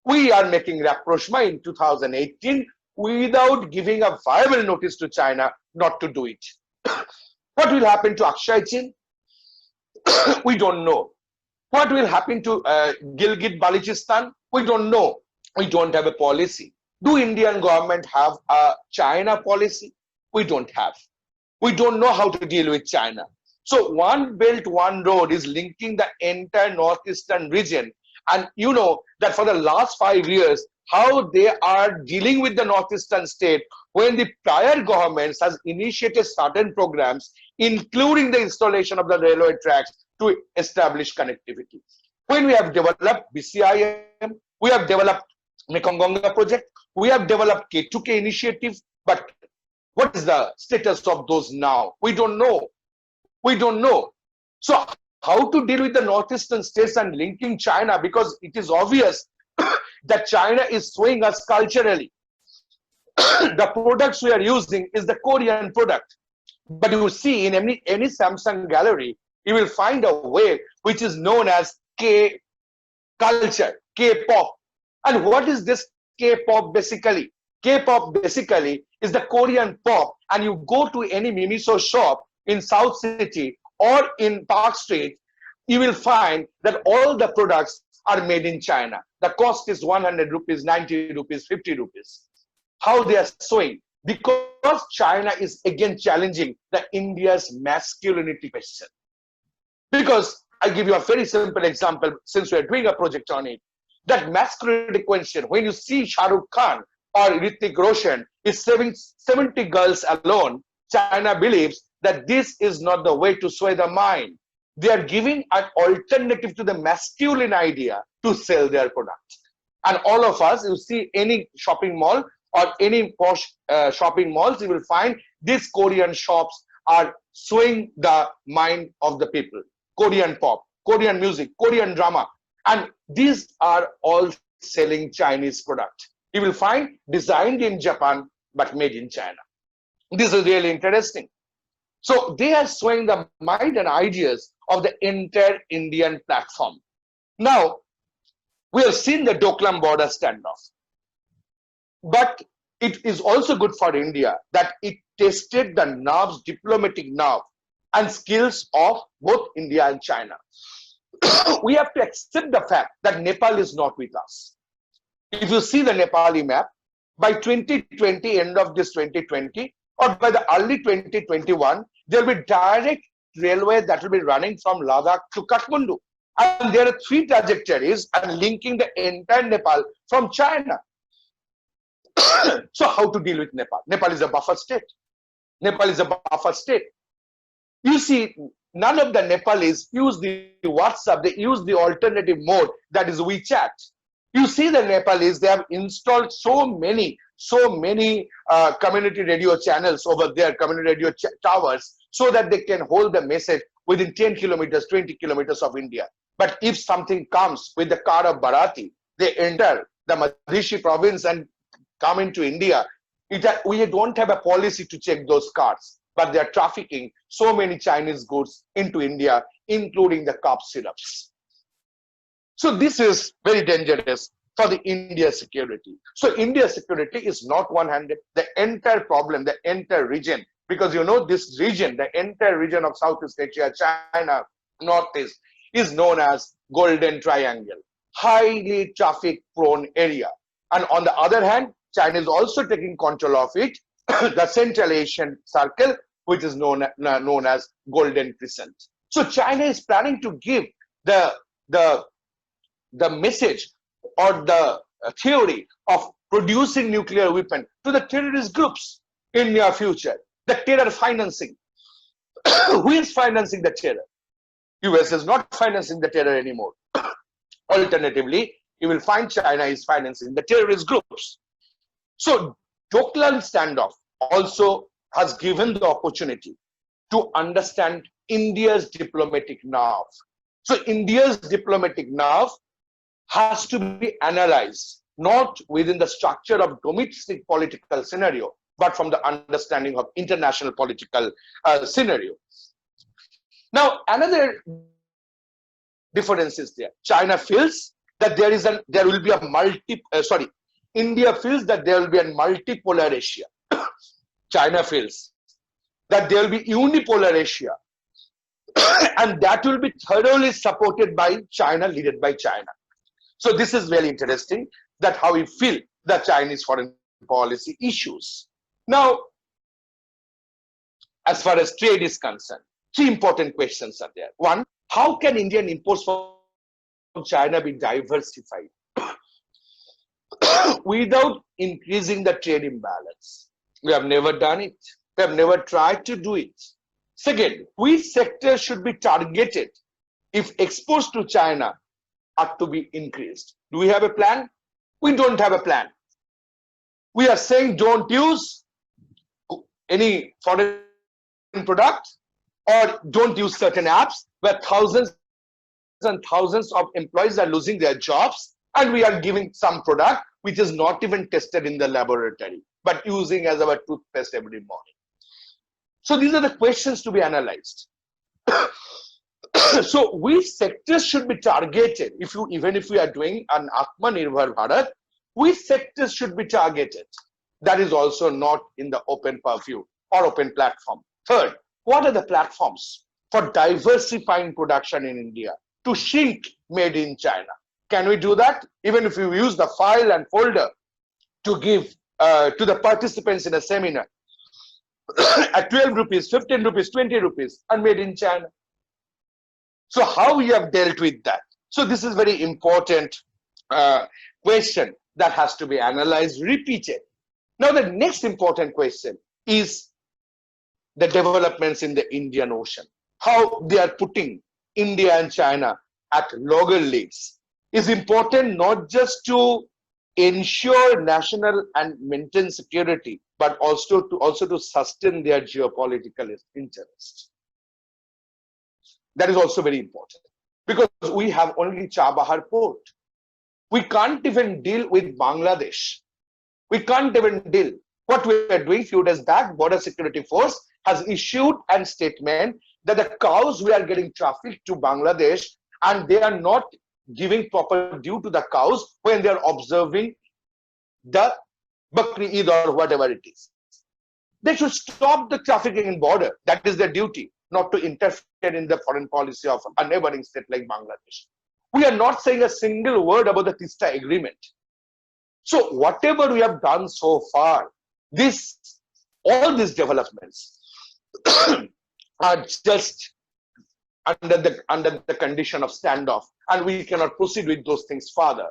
We are making rapprochement in 2018 without giving a viable notice to China not to do it. What will happen to Akshay Chin? We don't know. What will happen to Gilgit-Balochistan? We don't know. We don't have a policy. Do Indian government have a China policy? We don't have. We don't know how to deal with China. So One Belt, One Road is linking the entire northeastern region. And you know that for the last 5 years, how they are dealing with the northeastern state when the prior governments has initiated certain programs, including the installation of the railway tracks to establish connectivity. When we have developed BCIM, we have developed Mekong Ganga project. We have developed K2K initiative, but what is the status of those now? We don't know. We don't know. So how to deal with the northeastern states and linking China, because it is obvious that China is swaying us culturally. The products we are using is the Korean product. But you see in any Samsung gallery, you will find a wave which is known as K culture, K-pop. And what is this K-pop basically? K-pop basically is the Korean pop, and you go to any Miniso shop in South City or in Park Street, you will find that all the products are made in China. The cost is 100 rupees, 90 rupees, 50 rupees. How they are sewing? Because China is again challenging the India's masculinity question. Because I give you a very simple example, since we are doing a project on it, that masculinity question, when you see Shah Rukh Khan or Hrithik Roshan is saving 70 girls alone, China believes that this is not the way to sway the mind. They are giving an alternative to the masculine idea to sell their product. And all of us, you see any shopping mall or any posh shopping malls, you will find these Korean shops are swaying the mind of the people. Korean pop, Korean music, Korean drama. And these are all selling Chinese product. You will find designed in Japan, but made in China. This is really interesting. So they are swaying the mind and ideas of the entire Indian platform. Now, we have seen the Doklam border standoff. But it is also good for India that it tested the nerves, diplomatic nerve and skills of both India and China. We have to accept the fact that Nepal is not with us. If you see the Nepali map, by 2020, end of this 2020, or by the early 2021, there will be direct railway that will be running from Ladakh to Kathmandu. And there are 3 trajectories and linking the entire Nepal from China. So how to deal with Nepal? Nepal is a buffer state. Nepal is a buffer state. You see, none of the Nepalese use the WhatsApp, they use the alternative mode, that is WeChat. You see the Nepalese, they have installed so many community radio channels over there, community radio towers, so that they can hold the message within 10 kilometers, 20 kilometers of India. But if something comes with the car of Bharati, they enter the Madhishi province and come into India. We don't have a policy to check those cars, but they are trafficking so many Chinese goods into India, including the cough syrups. So this is very dangerous for the India security. So India security is not one-handed. The entire problem, the entire region, because you know this region, the entire region of Southeast Asia, China, Northeast, is known as Golden Triangle, highly traffic-prone area. And on the other hand, China is also taking control of it, the Central Asian Circle, which is known as Golden Crescent. So China is planning to give the message or the theory of producing nuclear weapon to the terrorist groups in near future. The terror financing. Who is financing the terror? US is not financing the terror anymore. Alternatively, you will find China is financing the terrorist groups. So Doklam standoff also has given the opportunity to understand India's diplomatic nerve. So India's diplomatic nerve has to be analyzed, not within the structure of domestic political scenario, but from the understanding of international political scenario. Now, another difference is there. China feels that there will be a India feels that there will be a multipolar Asia. China feels that there will be unipolar Asia. And that will be thoroughly supported by China, led by China. So this is very interesting, that how we feel the Chinese foreign policy issues. Now, as far as trade is concerned, 3 important questions are there. One, how can Indian imports from China be diversified without increasing the trade imbalance? We have never done it. We have never tried to do it. Second, which sectors should be targeted if exports to China are to be increased? Do we have a plan? We don't have a plan. We are saying don't use any foreign product or don't use certain apps where thousands and thousands of employees are losing their jobs, and we are giving some product which is not even tested in the laboratory but using as our toothpaste every morning. So these are the questions to be analyzed. So which sectors should be targeted? Even if we are doing an Atmanirbhar Bharat, which sectors should be targeted? That is also not in the open purview or open platform. Third, what are the platforms for diversifying production in India to shrink made in China? Can we do that? Even if you use the file and folder to give to the participants in a seminar at 12 rupees, 15 rupees, 20 rupees and made in China. So how we have dealt with that? So this is very important question that has to be analyzed, repeated. Now the next important question is the developments in the Indian Ocean. How they are putting India and China at loggerheads is important, not just to ensure national and maintain security, but also to sustain their geopolitical interests. That is also very important because we have only Chabahar port. We can't even deal with Bangladesh. We can't even deal. What we are doing, few days back, Border Security Force has issued a statement that the cows we are getting trafficked to Bangladesh and they are not giving proper due to the cows when they are observing the Bakri Eid or whatever it is. They should stop the trafficking in border. That is their duty, not to interfere in the foreign policy of a neighboring state like Bangladesh. We are not saying a single word about the Tista agreement. So whatever we have done so far, all these developments are just under the condition of standoff, and we cannot proceed with those things further.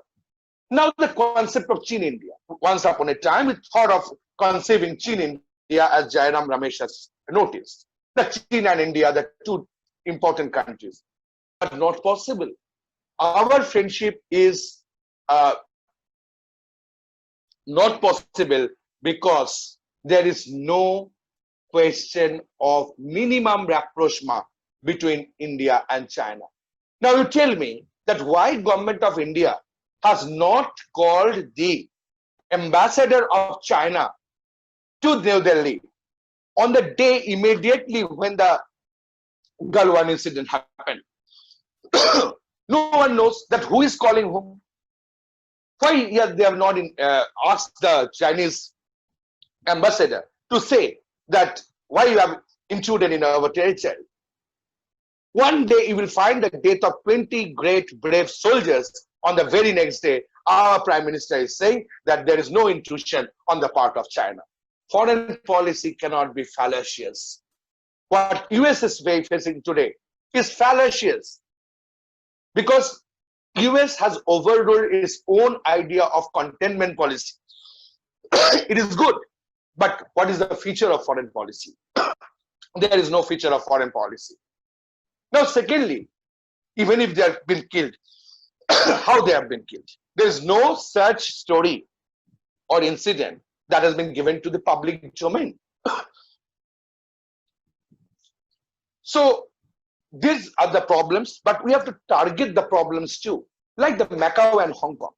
Now the concept of Chin India. Once upon a time, we thought of conceiving Chin India, as Jairam Ramesh has noticed. That China and India are the two important countries, but not possible. Our friendship is not possible because there is no question of minimum rapprochement between India and China. Now you tell me that why government of India has not called the ambassador of China to New Delhi on the day immediately when the Galwan incident happened. No one knows that who is calling whom. Why they have not asked the Chinese ambassador to say that why you have intruded in our territory. One day you will find the death of 20 great brave soldiers. On the very next day, our Prime Minister is saying that there is no intrusion on the part of China. Foreign policy cannot be fallacious. What US is facing today is fallacious because US has overruled its own idea of containment policy. It is good, but what is the feature of foreign policy? There is no feature of foreign policy. Now, secondly, even if they have been killed, how they have been killed, there is no such story or incident that has been given to the public domain. So these are the problems, but we have to target the problems too, like the Macau and Hong Kong.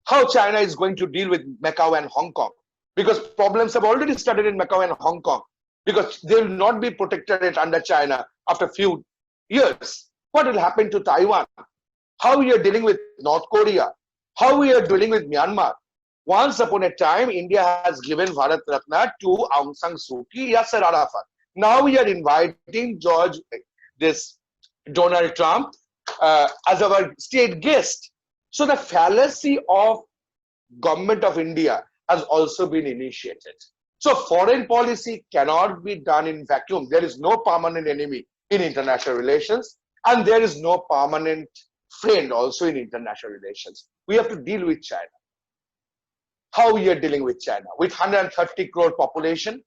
How China is going to deal with Macau and Hong Kong, because problems have already started in Macau and Hong Kong, because they will not be protected under China after a few years. What will happen to Taiwan? How we are dealing with North Korea? How we are dealing with Myanmar? Once upon a time, India has given Bharat Ratna to Aung San Suu Kyi, Yasser Arafat. Now we are inviting Donald Trump as our state guest. So the fallacy of government of India has also been initiated. So foreign policy cannot be done in vacuum. There is no permanent enemy in international relations, and there is no permanent friend also in international relations. We have to deal with China. How we are dealing with China? With 130 crore population,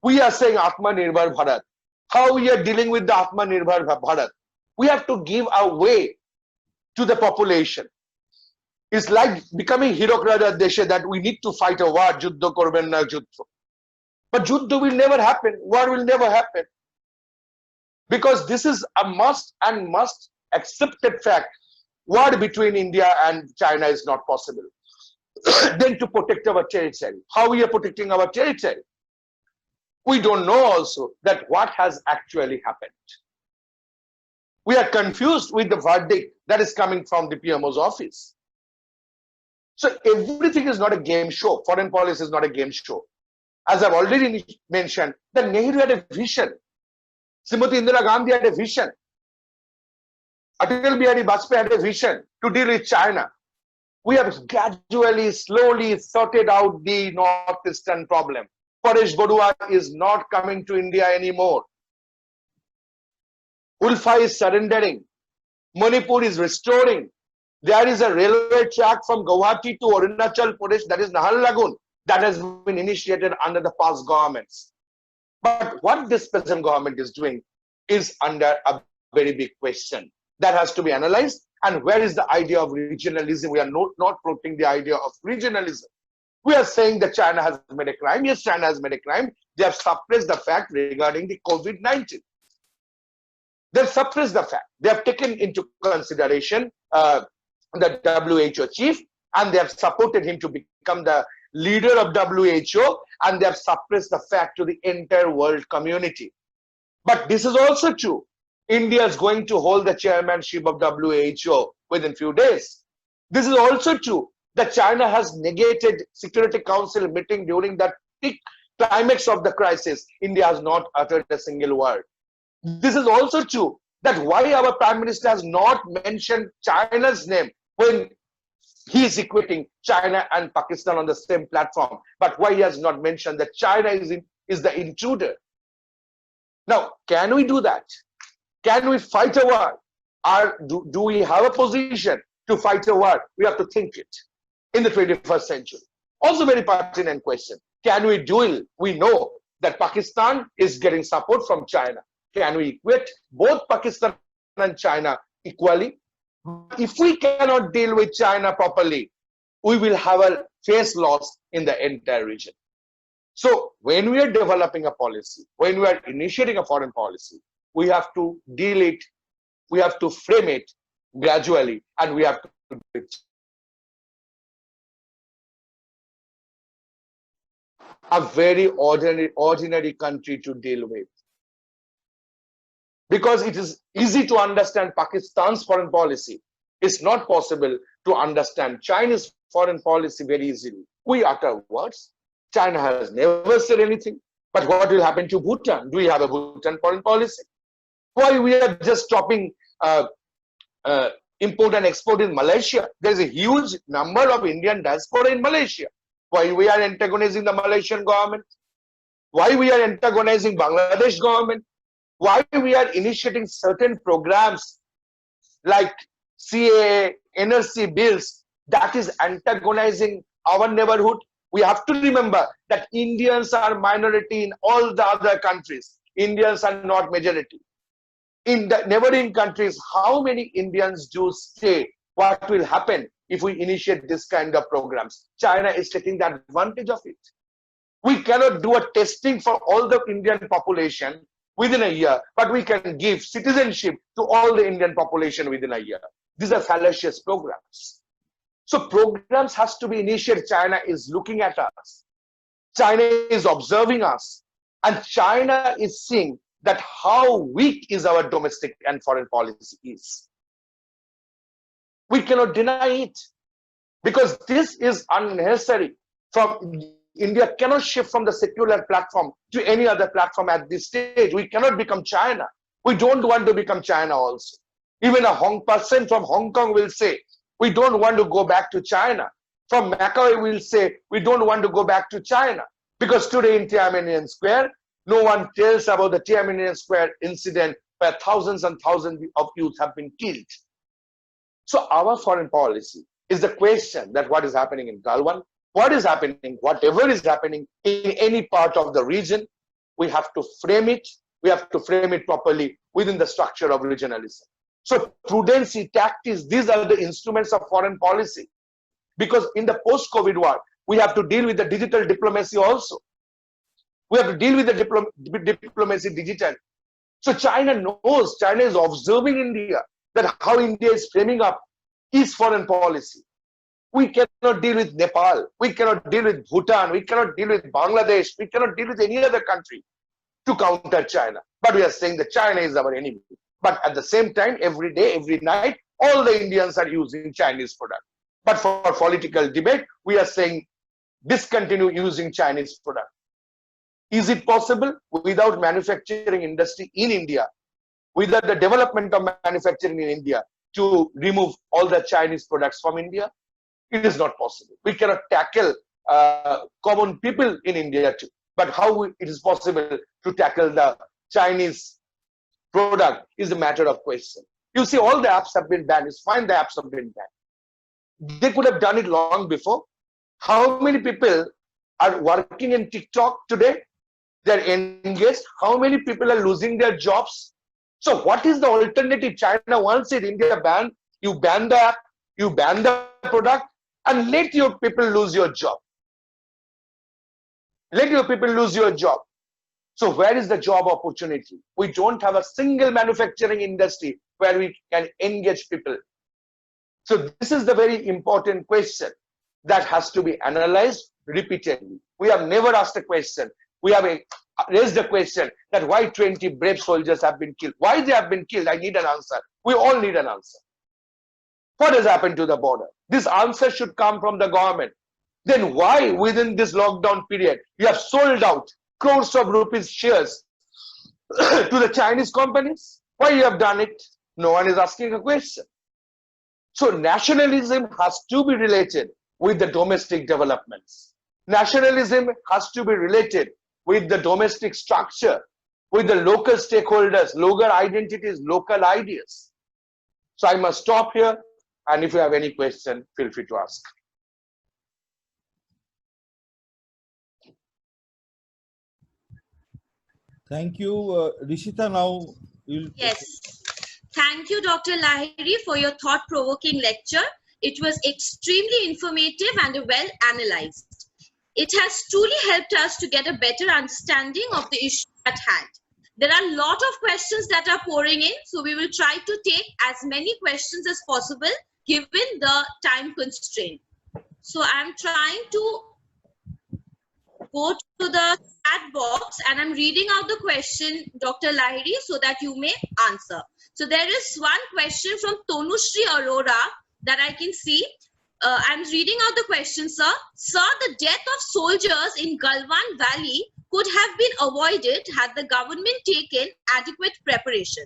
we are saying Atmanirbhar Bharat. How we are dealing with the Atmanirbhar Bharat? We have to give a way to the population. It's like becoming Hirokrada Deshe that we need to fight a war, Juddho korben na juddho. But Juddho will never happen, war will never happen. Because this is a must accepted fact. War between India and China is not possible. Then to protect our territory. How we are protecting our territory? We don't know also that what has actually happened. We are confused with the verdict that is coming from the PMO's office. So everything is not a game show. Foreign policy is not a game show. As I've already mentioned, that Nehru had a vision. Srimati Indira Gandhi had a vision. Atal Bihari Vajpayee had a vision to deal with China. We have gradually, slowly sorted out the northeastern problem. Paresh Badua is not coming to India anymore. Ulfa is surrendering. Manipur is restoring. There is a railway track from Guwahati to Arunachal Pradesh, that is Naharlagun, that has been initiated under the past governments. But what this present government is doing is under a very big question that has to be analyzed. And where is the idea of regionalism? We are not promoting the idea of regionalism. We are saying that China has made a crime. Yes, China has made a crime. They have suppressed the fact regarding the COVID-19. They have suppressed the fact. They have taken into consideration the WHO chief, and they have supported him to become the leader of WHO, and they have suppressed the fact to the entire world community. But this is also true. India is going to hold the chairmanship of WHO within few days. This is also true that China has negated Security Council meeting during that peak climax of the crisis. India has not uttered a single word. This is also true that why our Prime Minister has not mentioned China's name when he is equating China and Pakistan on the same platform, but why he has not mentioned that China is the intruder. Now, can we do that? Can we fight a war? Or do we have a position to fight a war? We have to think it in the 21st century. Also very pertinent question. Can we duel? We know that Pakistan is getting support from China. Can we equate both Pakistan and China equally? If we cannot deal with China properly, we will have a face loss in the entire region. So when we are developing a policy, when we are initiating a foreign policy, we have to deal it, we have to frame it gradually, and we have to do it. A very ordinary country to deal with. Because it is easy to understand Pakistan's foreign policy. It's not possible to understand China's foreign policy very easily. We utter words. China has never said anything. But what will happen to Bhutan? Do we have a Bhutan foreign policy? Why we are just stopping import and export in Malaysia? There's a huge number of Indian diaspora in Malaysia. Why we are antagonizing the Malaysian government? Why we are antagonizing Bangladesh government? Why we are initiating certain programs like CAA, NRC bills that is antagonizing our neighborhood? We have to remember that Indians are minority in all the other countries. Indians are not majority. In the neighboring countries, how many Indians do stay? What will happen if we initiate this kind of programs? China is taking the advantage of it. We cannot do a testing for all the Indian population within a year, but we can give citizenship to all the Indian population within a year. These are fallacious programs. So programs has to be initiated. China is looking at us. China is observing us. And China is seeing that how weak is our domestic and foreign policy is. We cannot deny it because this is unnecessary. India cannot shift from the secular platform to any other platform at this stage. We cannot become China. We don't want to become China also. Even a person from Hong Kong will say, we don't want to go back to China. From Macau will say, we don't want to go back to China. Because today in Tiananmen Square, no one tells about the Tiananmen Square incident where thousands and thousands of youth have been killed. So our foreign policy is the question that what is happening in Galwan, what is happening, whatever is happening in any part of the region, we have to frame it. We have to frame it properly within the structure of regionalism. So prudency, tactics, these are the instruments of foreign policy. Because in the post-COVID world, we have to deal with the digital diplomacy also. We have to deal with the diplomacy digital. So China knows, China is observing India, that how India is framing up its foreign policy. We cannot deal with Nepal, we cannot deal with Bhutan, we cannot deal with Bangladesh, we cannot deal with any other country to counter China. But we are saying that China is our enemy. But at the same time, every day, every night, all the Indians are using Chinese product. But for political debate, we are saying discontinue using Chinese product. Is it possible without manufacturing industry in India, without the development of manufacturing in India, to remove all the Chinese products from India? It is not possible. We cannot tackle common people in India too. But how it is possible to tackle the Chinese product is a matter of question. You see, all the apps have been banned. It's fine, the apps have been banned. They could have done it long before. How many people are working in TikTok today? They're engaged. How many people are losing their jobs? So what is the alternative? China wants it. India ban. You ban the app, you ban the product, and let your people lose your job. Let your people lose your job. So where is the job opportunity? We don't have a single manufacturing industry where we can engage people. So this is the very important question that has to be analyzed repeatedly. We have never asked a question. We have raised the question that why 20 brave soldiers have been killed. Why they have been killed? I need an answer. We all need an answer. What has happened to the border? This answer should come from the government. Then why within this lockdown period you have sold out crores of rupees shares to the Chinese companies? Why you have done it? No one is asking a question. So nationalism has to be related with the domestic developments. Nationalism has to be related with the domestic structure, with the local stakeholders, local identities, local ideas. So I must stop here, and if you have any question, feel free to ask. Thank you, Rishita. Now you'll. Yes. Thank you, Dr. Lahiri, for your thought-provoking lecture. It was extremely informative and well analyzed. It has truly helped us to get a better understanding of the issue at hand. There are a lot of questions that are pouring in, so we will try to take as many questions as possible given the time constraint. So I'm trying to go to the chat box and I'm reading out the question, Dr. Lahiri, so that you may answer. So there is one question from Tonushri Arora that I can see. I'm reading out the question, sir. Sir, the death of soldiers in Galwan Valley could have been avoided had the government taken adequate preparation.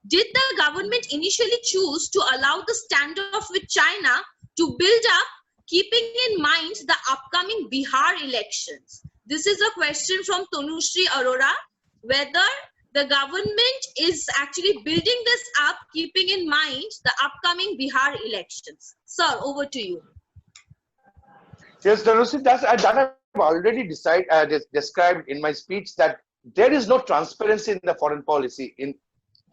Did the government initially choose to allow the standoff with China to build up, keeping in mind the upcoming Bihar elections? This is a question from Tonushri Arora, whether the government is actually building this up, keeping in mind the upcoming Bihar elections. Sir, over to you. Yes, Tanushri, that I've already described in my speech that there is no transparency in the foreign policy in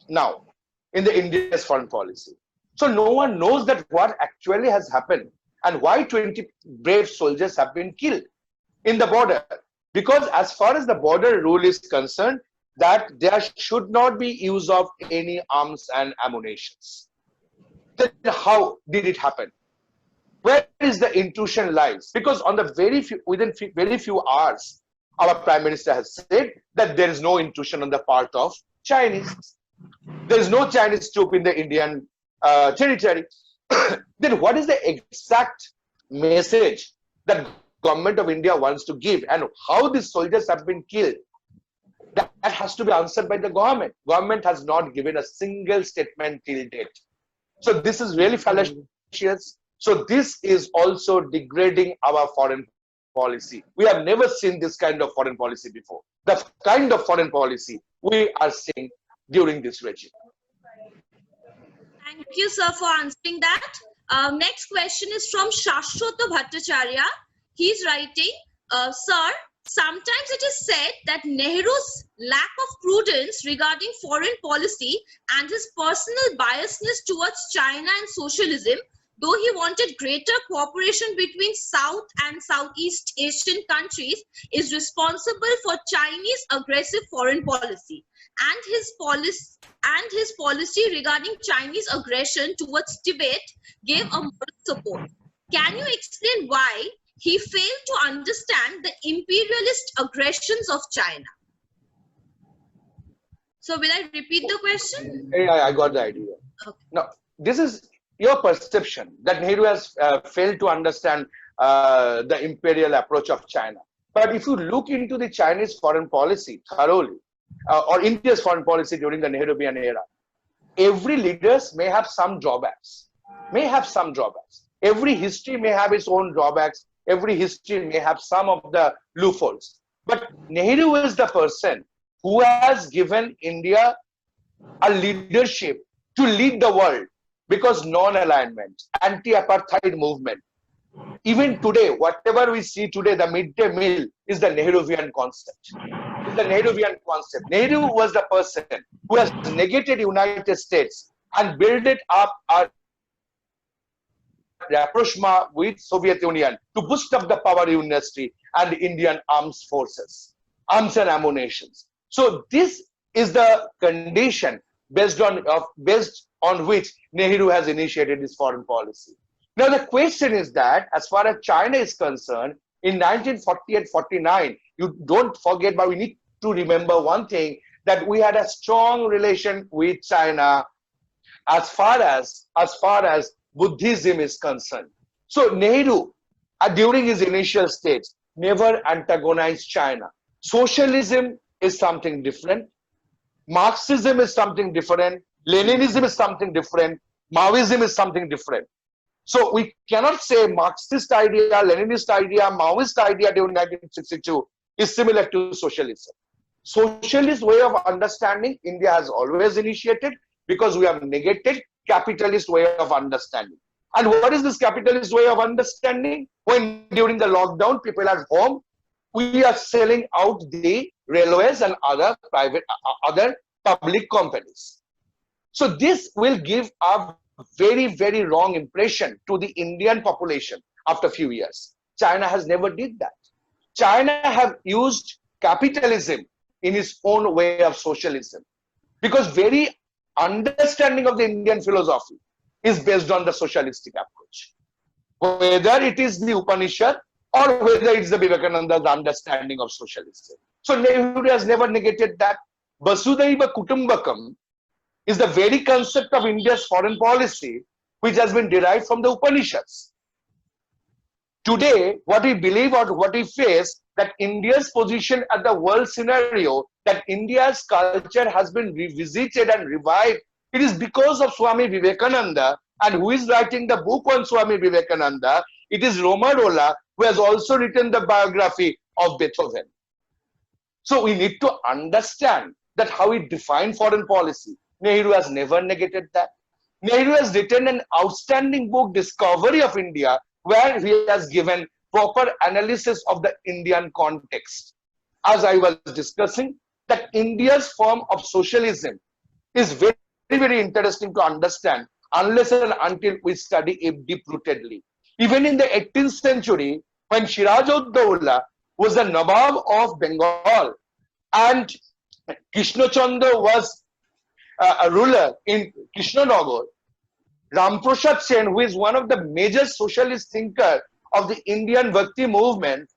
the India's foreign policy. So no one knows that what actually has happened and why 20 brave soldiers have been killed in the border. Because as far as the border rule is concerned, that there should not be use of any arms and ammunitions. Then how did it happen? Where is the intrusion lies? Because on the within very few hours, our Prime Minister has said that there is no intrusion on the part of Chinese. There is no Chinese troop in the Indian territory. Then what is the exact message that government of India wants to give, and how these soldiers have been killed? That has to be answered by the government. Government has not given a single statement till date. So this is really fallacious. So this is also degrading our foreign policy. We have never seen this kind of foreign policy before. The kind of foreign policy we are seeing during this regime. Thank you, sir, for answering that. Next question is from Shashwata Bhattacharya. He's writing, sir, sometimes it is said that Nehru's lack of prudence regarding foreign policy and his personal biasness towards China and socialism though he wanted greater cooperation between South and Southeast Asian countries, is responsible for Chinese aggressive foreign policy and his policy regarding Chinese aggression towards Tibet gave a moral support. Can you explain why he failed to understand the imperialist aggressions of China? So will I repeat the question? Yeah, I got the idea. Okay. Now, this is your perception that Nehru has failed to understand the imperial approach of China. But if you look into the Chinese foreign policy thoroughly, or India's foreign policy during the Nehruvian era, every leaders may have some drawbacks. Every history may have its own drawbacks. Every history may have some of the loopholes. But Nehru is the person who has given India a leadership to lead the world, because non-alignment, anti-apartheid movement, even today, whatever we see today, the midday meal is the Nehruvian concept. Nehru was the person who has negated United States and built it up a rapprochement with Soviet Union to boost up the power industry and Indian armed forces, arms and ammunitions. So this is the condition based on which Nehru has initiated his foreign policy. Now the question is that as far as China is concerned, in 1948-49, you don't forget, but we need to remember one thing, that we had a strong relation with China as far as Buddhism is concerned. So Nehru, during his initial stage, never antagonized China. Socialism is something different. Marxism is something different. Leninism is something different. Maoism is something different. So we cannot say Marxist idea, Leninist idea, Maoist idea during 1962 is similar to socialism. Socialist way of understanding India has always initiated, because we have negated capitalist way of understanding. And what is this capitalist way of understanding? When during the lockdown, people are home, we are selling out the railways and other public companies. So this will give a very, very wrong impression to the Indian population after a few years. China has never did that. China have used capitalism in its own way of socialism, because very understanding of the Indian philosophy is based on the socialistic approach. Whether it is the Upanishad or whether it's the Vivekananda's understanding of socialism. So Nehru has never negated that. Vasudhaiva Kutumbakam is the very concept of India's foreign policy, which has been derived from the Upanishads. Today, what we believe or what we face, that India's position at the world scenario, that India's culture has been revisited and revived, it is because of Swami Vivekananda. And who is writing the book on Swami Vivekananda? It is Romarola, who has also written the biography of Beethoven. So we need to understand that how we define foreign policy. Nehru has never negated that. Nehru has written an outstanding book, Discovery of India, where he has given proper analysis of the Indian context. As I was discussing, that India's form of socialism is very, very interesting to understand unless and until we study it deep-rootedly. Even in the 18th century, when Siraj-ud-Dowla was the Nawab of Bengal and Krishna Chandra was a ruler in Krishnanagar, Ramprasad Sen, who is one of the major socialist thinkers of the Indian Bhakti movement,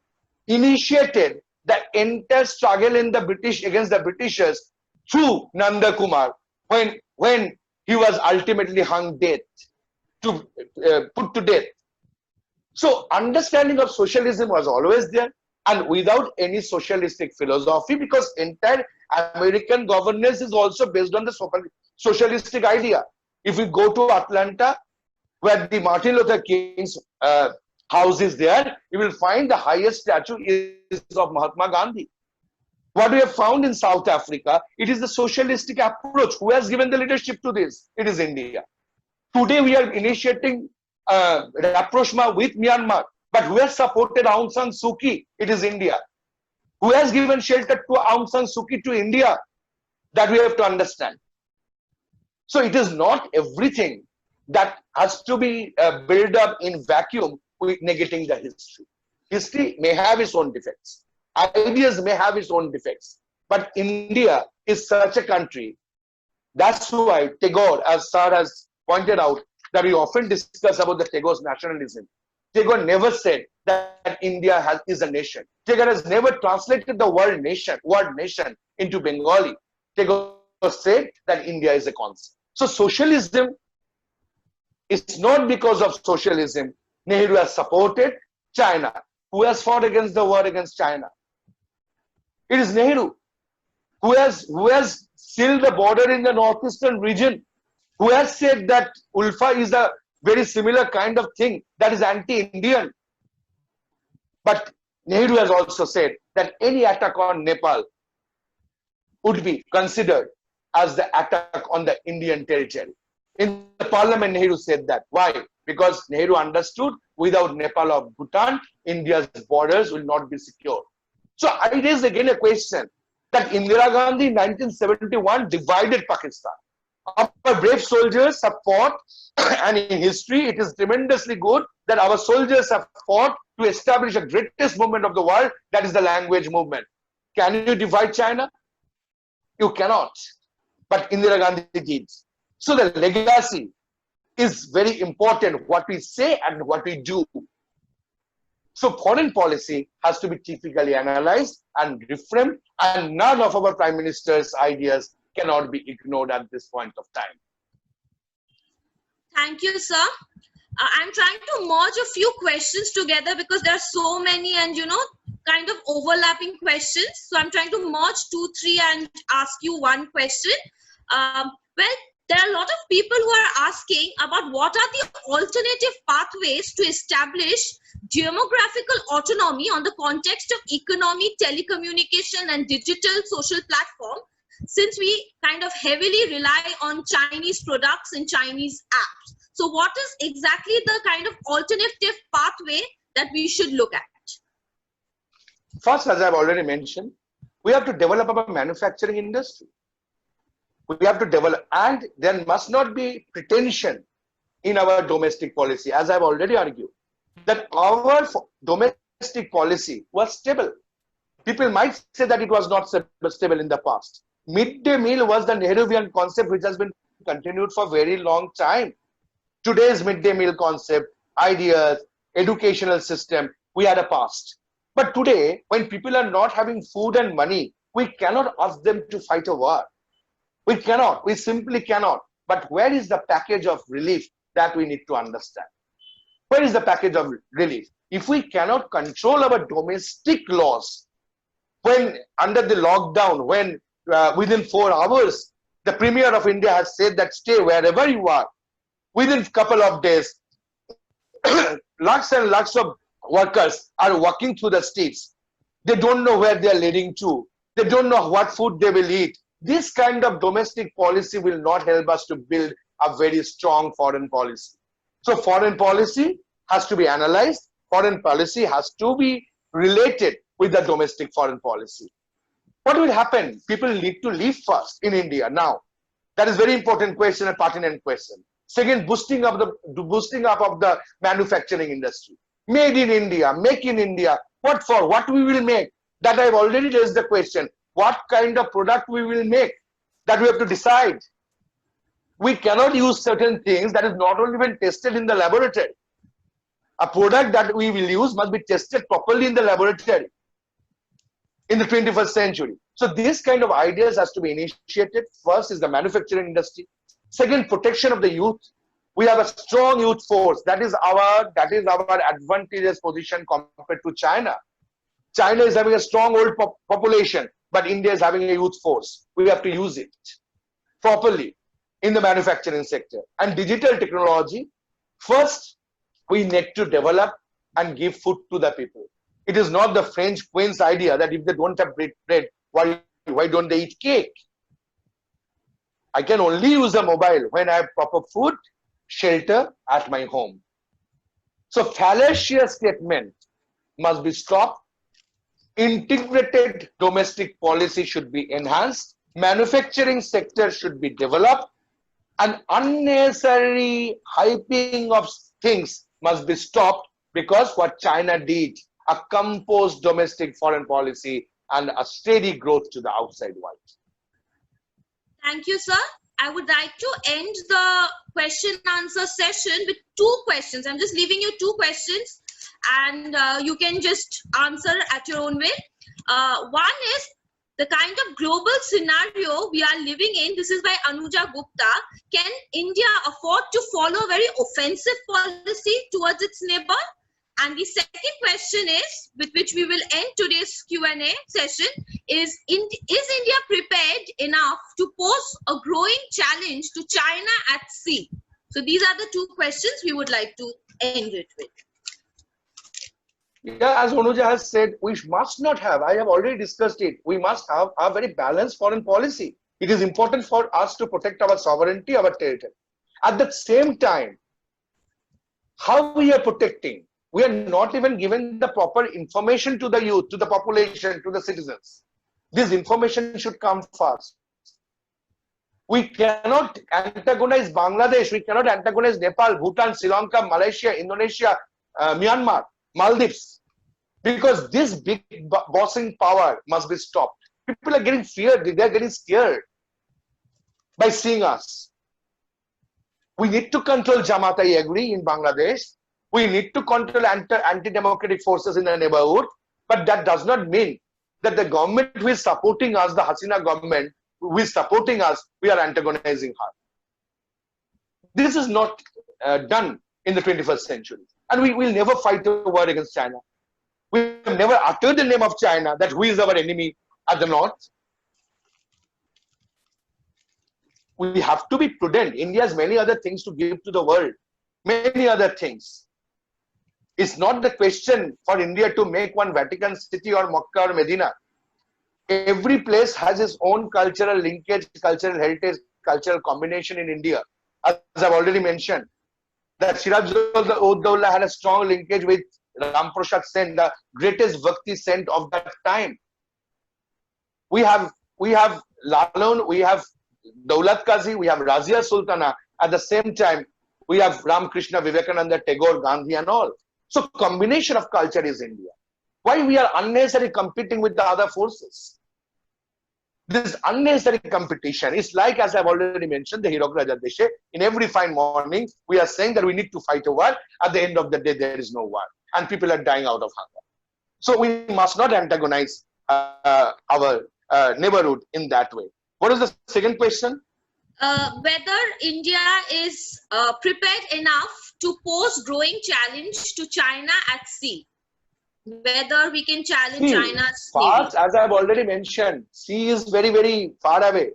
initiated the entire struggle in the against the Britishers through Nanda Kumar, when he was ultimately hung dead, put to death. So understanding of socialism was always there, and without any socialistic philosophy, because entire American governance is also based on the socialistic idea. If we go to Atlanta, where the Martin Luther King's house is there, you will find the highest statue is of Mahatma Gandhi. What we have found in South Africa, it is the socialistic approach. Who has given the leadership to this? It is India. Today we are initiating rapprochement with Myanmar, but who has supported Aung San Suu Kyi? It is India. Who has given shelter to Aung San Suu Kyi to India? That we have to understand. So it is not everything that has to be built up in vacuum with negating the history. History may have its own defects. Ideas may have its own defects. But India is such a country. That's why Tagore, as Sir has pointed out, that we often discuss about the Tagore's nationalism. Tagore never said that India is a nation. Tagore has never translated the word nation into Bengali. Tagore said that India is a concept. So socialism is not because of socialism. Nehru has supported China. Who has fought against the war against China? It is Nehru. Who has sealed the border in the northeastern region? Who has said that Ulfa is a very similar kind of thing that is anti-Indian? But Nehru has also said that any attack on Nepal would be considered as the attack on the Indian territory. In the parliament, Nehru said that. Why? Because Nehru understood without Nepal or Bhutan, India's borders will not be secure. So I raise again a question that Indira Gandhi in 1971 divided Pakistan. Our brave soldiers have fought, and in history, it is tremendously good that our soldiers have fought to establish the greatest movement of the world, that is the language movement. Can you divide China? You cannot. But Indira Gandhi did. So the legacy is very important, what we say and what we do. So foreign policy has to be typically analyzed and reframed, and none of our prime minister's ideas cannot be ignored at this point of time. Thank you, sir. I'm trying to merge a few questions together because there are so many and, kind of overlapping questions. So I'm trying to merge 2, 3 and ask you one question. Well, there are a lot of people who are asking about what are the alternative pathways to establish geographical autonomy on the context of economy, telecommunication, and digital social platform, since we kind of heavily rely on Chinese products and Chinese apps. So what is exactly the kind of alternative pathway that we should look at? First, as I've already mentioned, we have to develop a manufacturing industry. We have to develop, and there must not be pretension in our domestic policy, as I've already argued, that our domestic policy was stable. People might say that it was not stable in the past. Midday meal was the Nehruvian concept which has been continued for a very long time. Today's midday meal concept, ideas, educational system, we had a past. But today, when people are not having food and money, we cannot ask them to fight a war. We cannot, we simply cannot. But where is the package of relief that we need to understand? Where is the package of relief? If we cannot control our domestic laws, when under the lockdown, when within 4 hours, the Premier of India has said that stay wherever you are, within a couple of days, lakhs and lakhs of workers are walking through the streets. They don't know where they are leading to. They don't know what food they will eat. This kind of domestic policy will not help us to build a very strong foreign policy. So foreign policy has to be analyzed. Foreign policy has to be related with the domestic foreign policy. What will happen? People need to live first in India now. That is very important question, a pertinent question. Second, boosting up of the manufacturing industry. Made in India, make in India. What for? What we will make? That I've already raised the question. What kind of product we will make? That we have to decide. We cannot use certain things that is not only been tested in the laboratory. A product that we will use must be tested properly in the laboratory in the 21st century. So this kind of ideas has to be initiated. First is the manufacturing industry. Second, protection of the youth. We have a strong youth force. That is our advantageous position compared to China. China is having a strong old population, but India is having a youth force. We have to use it properly in the manufacturing sector. And digital technology, first, we need to develop and give food to the people. It is not the French queen's idea that if they don't have bread, why don't they eat cake? I can only use a mobile when I have proper food, shelter at my home. So fallacious statement must be stopped. Integrated domestic policy should be enhanced. Manufacturing sector should be developed. and unnecessary hyping of things must be stopped, because what China did, a composed domestic foreign policy and a steady growth to the outside world. Thank you, sir. I would like to end the question answer session with 2 questions. I'm just leaving you 2 questions, and you can just answer at your own way. One is the kind of global scenario we are living in. This is by Anuja Gupta. Can India afford to follow a very offensive policy towards its neighbor? And the second question is, with which we will end today's Q&A session, is India prepared enough to pose a growing challenge to China at sea? So these are the 2 questions we would like to end it with. Yeah, as Anuja has said, we must not have, I have already discussed it, we must have a very balanced foreign policy. It is important for us to protect our sovereignty, our territory. At the same time, how we are protecting? We are not even giving the proper information to the youth, to the population, to the citizens. This information should come fast. We cannot antagonize Bangladesh, we cannot antagonize Nepal, Bhutan, Sri Lanka, Malaysia, Indonesia, Myanmar, Maldives, because this big bossing power must be stopped. People are getting feared, they are getting scared by seeing us. We need to control Jamaat, I agree, in Bangladesh. We need to control anti-democratic forces in the neighborhood, but that does not mean that the government who is supporting us, the Hasina government who is supporting us, we are antagonizing her. This is not done in the 21st century. And we will never fight a war against China. We have never uttered the name of China, that who is our enemy at the north. We have to be prudent. India has many other things to give to the world. Many other things. It's not the question for India to make one Vatican City or Makkah or Medina. Every place has its own cultural linkage, cultural heritage, cultural combination in India. As I've already mentioned, that Siraj-ud-Dowlah had a strong linkage with Ram Prasad Sen, the greatest Bhakti saint of that time. We have Lalun, we have Daulat Qazi, we have Razia Sultana. At the same time, we have Ramakrishna, Vivekananda, Tagore, Gandhi and all. So combination of culture is India. Why we are unnecessarily competing with the other forces? This unnecessary competition is like, as I've already mentioned, the Hirok Rajadeshe. In every fine morning, we are saying that we need to fight a war. At the end of the day, there is no war. And people are dying out of hunger. So we must not antagonize our neighborhood in that way. What is the second question? Whether India is prepared enough to pose growing challenge to China at sea. Whether we can challenge China's fast, as I've already mentioned, sea is very, very far away.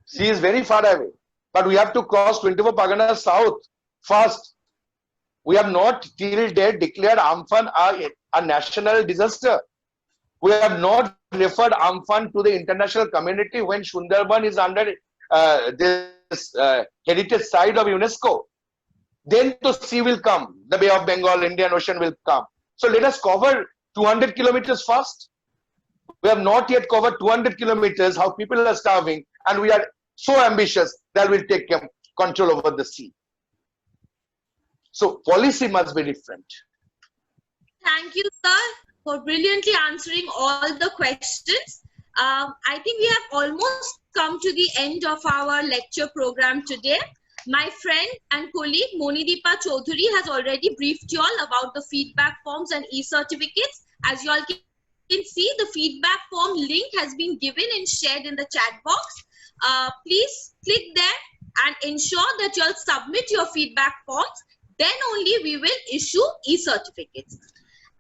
Sea is very far away. But we have to cross 24 Parganas south first. We have not till date declared Amphan a national disaster. We have not referred Amphan to the international community when Sundarban is under this heritage site of UNESCO. Then the sea will come. The Bay of Bengal, Indian Ocean will come. So let us cover 200 kilometers first. We have not yet covered 200 kilometers, how people are starving, and we are so ambitious that we'll take control over the sea. So policy must be different. Thank you, sir, for brilliantly answering all the questions. I think we have almost come to the end of our lecture program today. My friend and colleague Monideepa Choudhury has already briefed you all about the feedback forms and e-certificates. As you all can see, the feedback form link has been given and shared in the chat box. Please click there and ensure that you all submit your feedback forms. Then only we will issue e-certificates.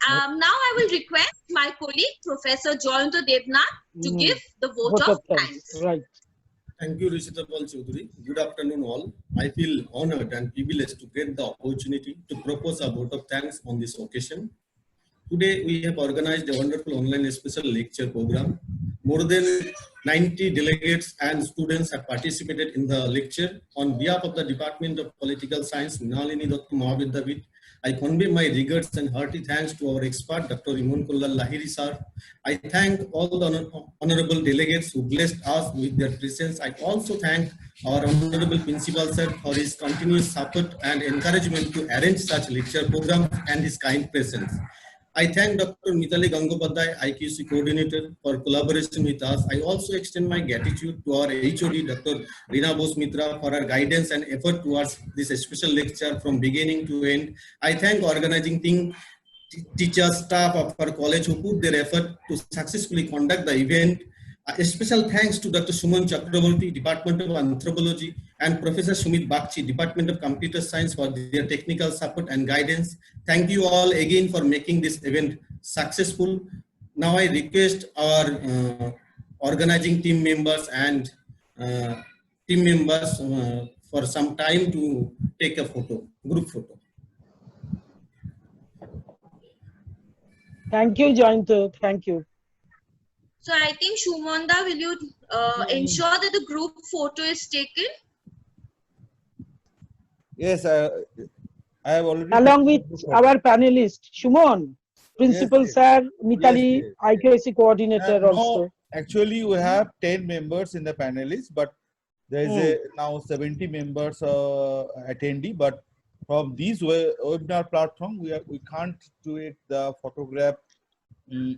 Now I will request my colleague Professor Jayanta Devnath to give the vote of thanks. Right. Thank you, Rishita Pal Choudhury. Good afternoon, all. I feel honored and privileged to get the opportunity to propose a vote of thanks on this occasion. Today, we have organized a wonderful online special lecture program. More than 90 delegates and students have participated in the lecture. On behalf of the Department of Political Science, Mrinalini Datta Mahavidyapith, I convey my regards and hearty thanks to our expert, Dr. Imonkullah Lahiri sir. I thank all the honorable delegates who blessed us with their presence. I also thank our honorable principal sir for his continuous support and encouragement to arrange such lecture programs and his kind presence. I thank Dr. Mitali Gangopadhyay, IQC coordinator, for collaboration with us. I also extend my gratitude to our HOD, Dr. Rina Bose Mitra, for her guidance and effort towards this special lecture from beginning to end. I thank organizing team, teachers, staff of our college who put their effort to successfully conduct the event. A special thanks to Dr. Suman Chakraborty, Department of Anthropology, and Professor Sumit Bakchi, Department of Computer Science, for their technical support and guidance. Thank you all again for making this event successful. Now I request our organizing team members and for some time to take a photo, group photo. Thank you, Jayanto. Thank you. So I think Shumanda, will you ensure that the group photo is taken? Yes, I have already. Along with our panelist, Shumon, Principal Yes, Sir, Mitali, yes. IQAC Coordinator No, also. actually, we have 10 members in the panelists, but there is now 70 members attendee. But from these webinar platform, we can't do it the photograph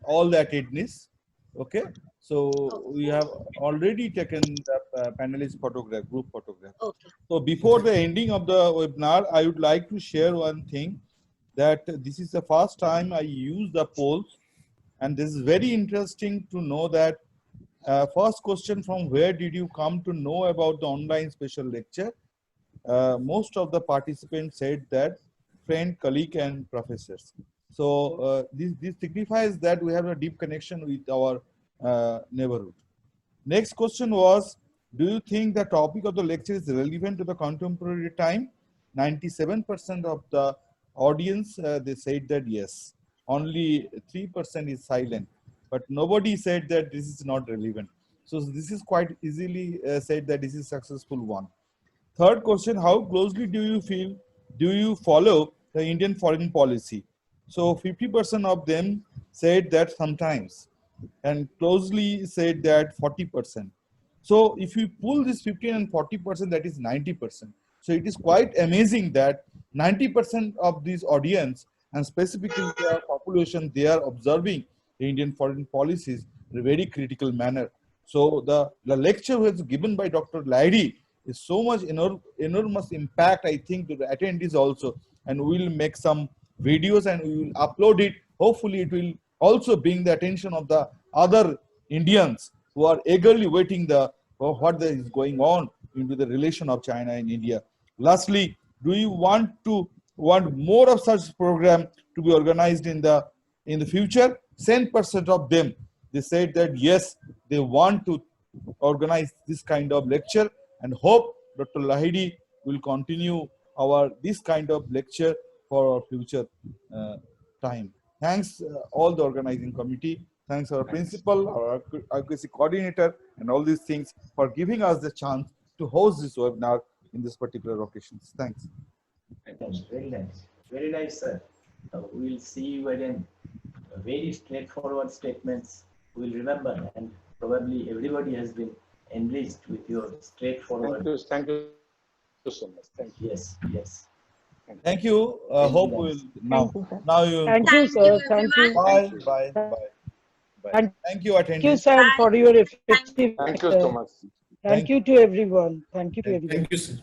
all the attendees. Okay, so we have already taken the panelist photograph, group photograph. Okay. So before the ending of the webinar, I would like to share one thing, that this is the first time I use the polls, and this is very interesting to know that first question, from where did you come to know about the online special lecture? Most of the participants said that friend, colleague, and professors. So this signifies that we have a deep connection with our neighborhood. Next question was, do you think the topic of the lecture is relevant to the contemporary time? 97% of the audience, they said that yes. Only 3% is silent, but nobody said that this is not relevant. So this is quite easily said that this is a successful one. Third question, how closely do you follow the Indian foreign policy? So 50% of them said that sometimes, and closely said that 40%. So if you pull this 15 and 40%, that is 90%. So it is quite amazing that 90% of this audience, and specifically the population, they are observing the Indian foreign policies in a very critical manner. So the lecture was given by Dr. Lahiri is so much enormous impact, I think, to the attendees also. And we will make some videos and we will upload it. Hopefully it will also bring the attention of the other Indians who are eagerly waiting for what is going on into the relation of China and India. Lastly, do you want more of such program to be organized in the future? 10% of them, they said that yes, they want to organize this kind of lecture, and hope Dr. Lahiri will continue this kind of lecture for our future time. Thanks all the organizing committee. Thanks our principal, our IQAC coordinator, and all these things for giving us the chance to host this webinar in this particular occasions. Thanks. Very nice. Very nice, sir. We'll see you again. Very straightforward statements. We'll remember, and probably everybody has been enriched with your straightforward. Thank you so much. Thank you. Yes, yes. Thank you. Hope we'll now. Now you. Thank you, sir. Thank you. Bye. Bye. Bye. Bye. Thank you, attendees. Thank you, sir, for your effective. Thank you so much. Thank you to everyone. Thank you to everyone. Thank you, sir.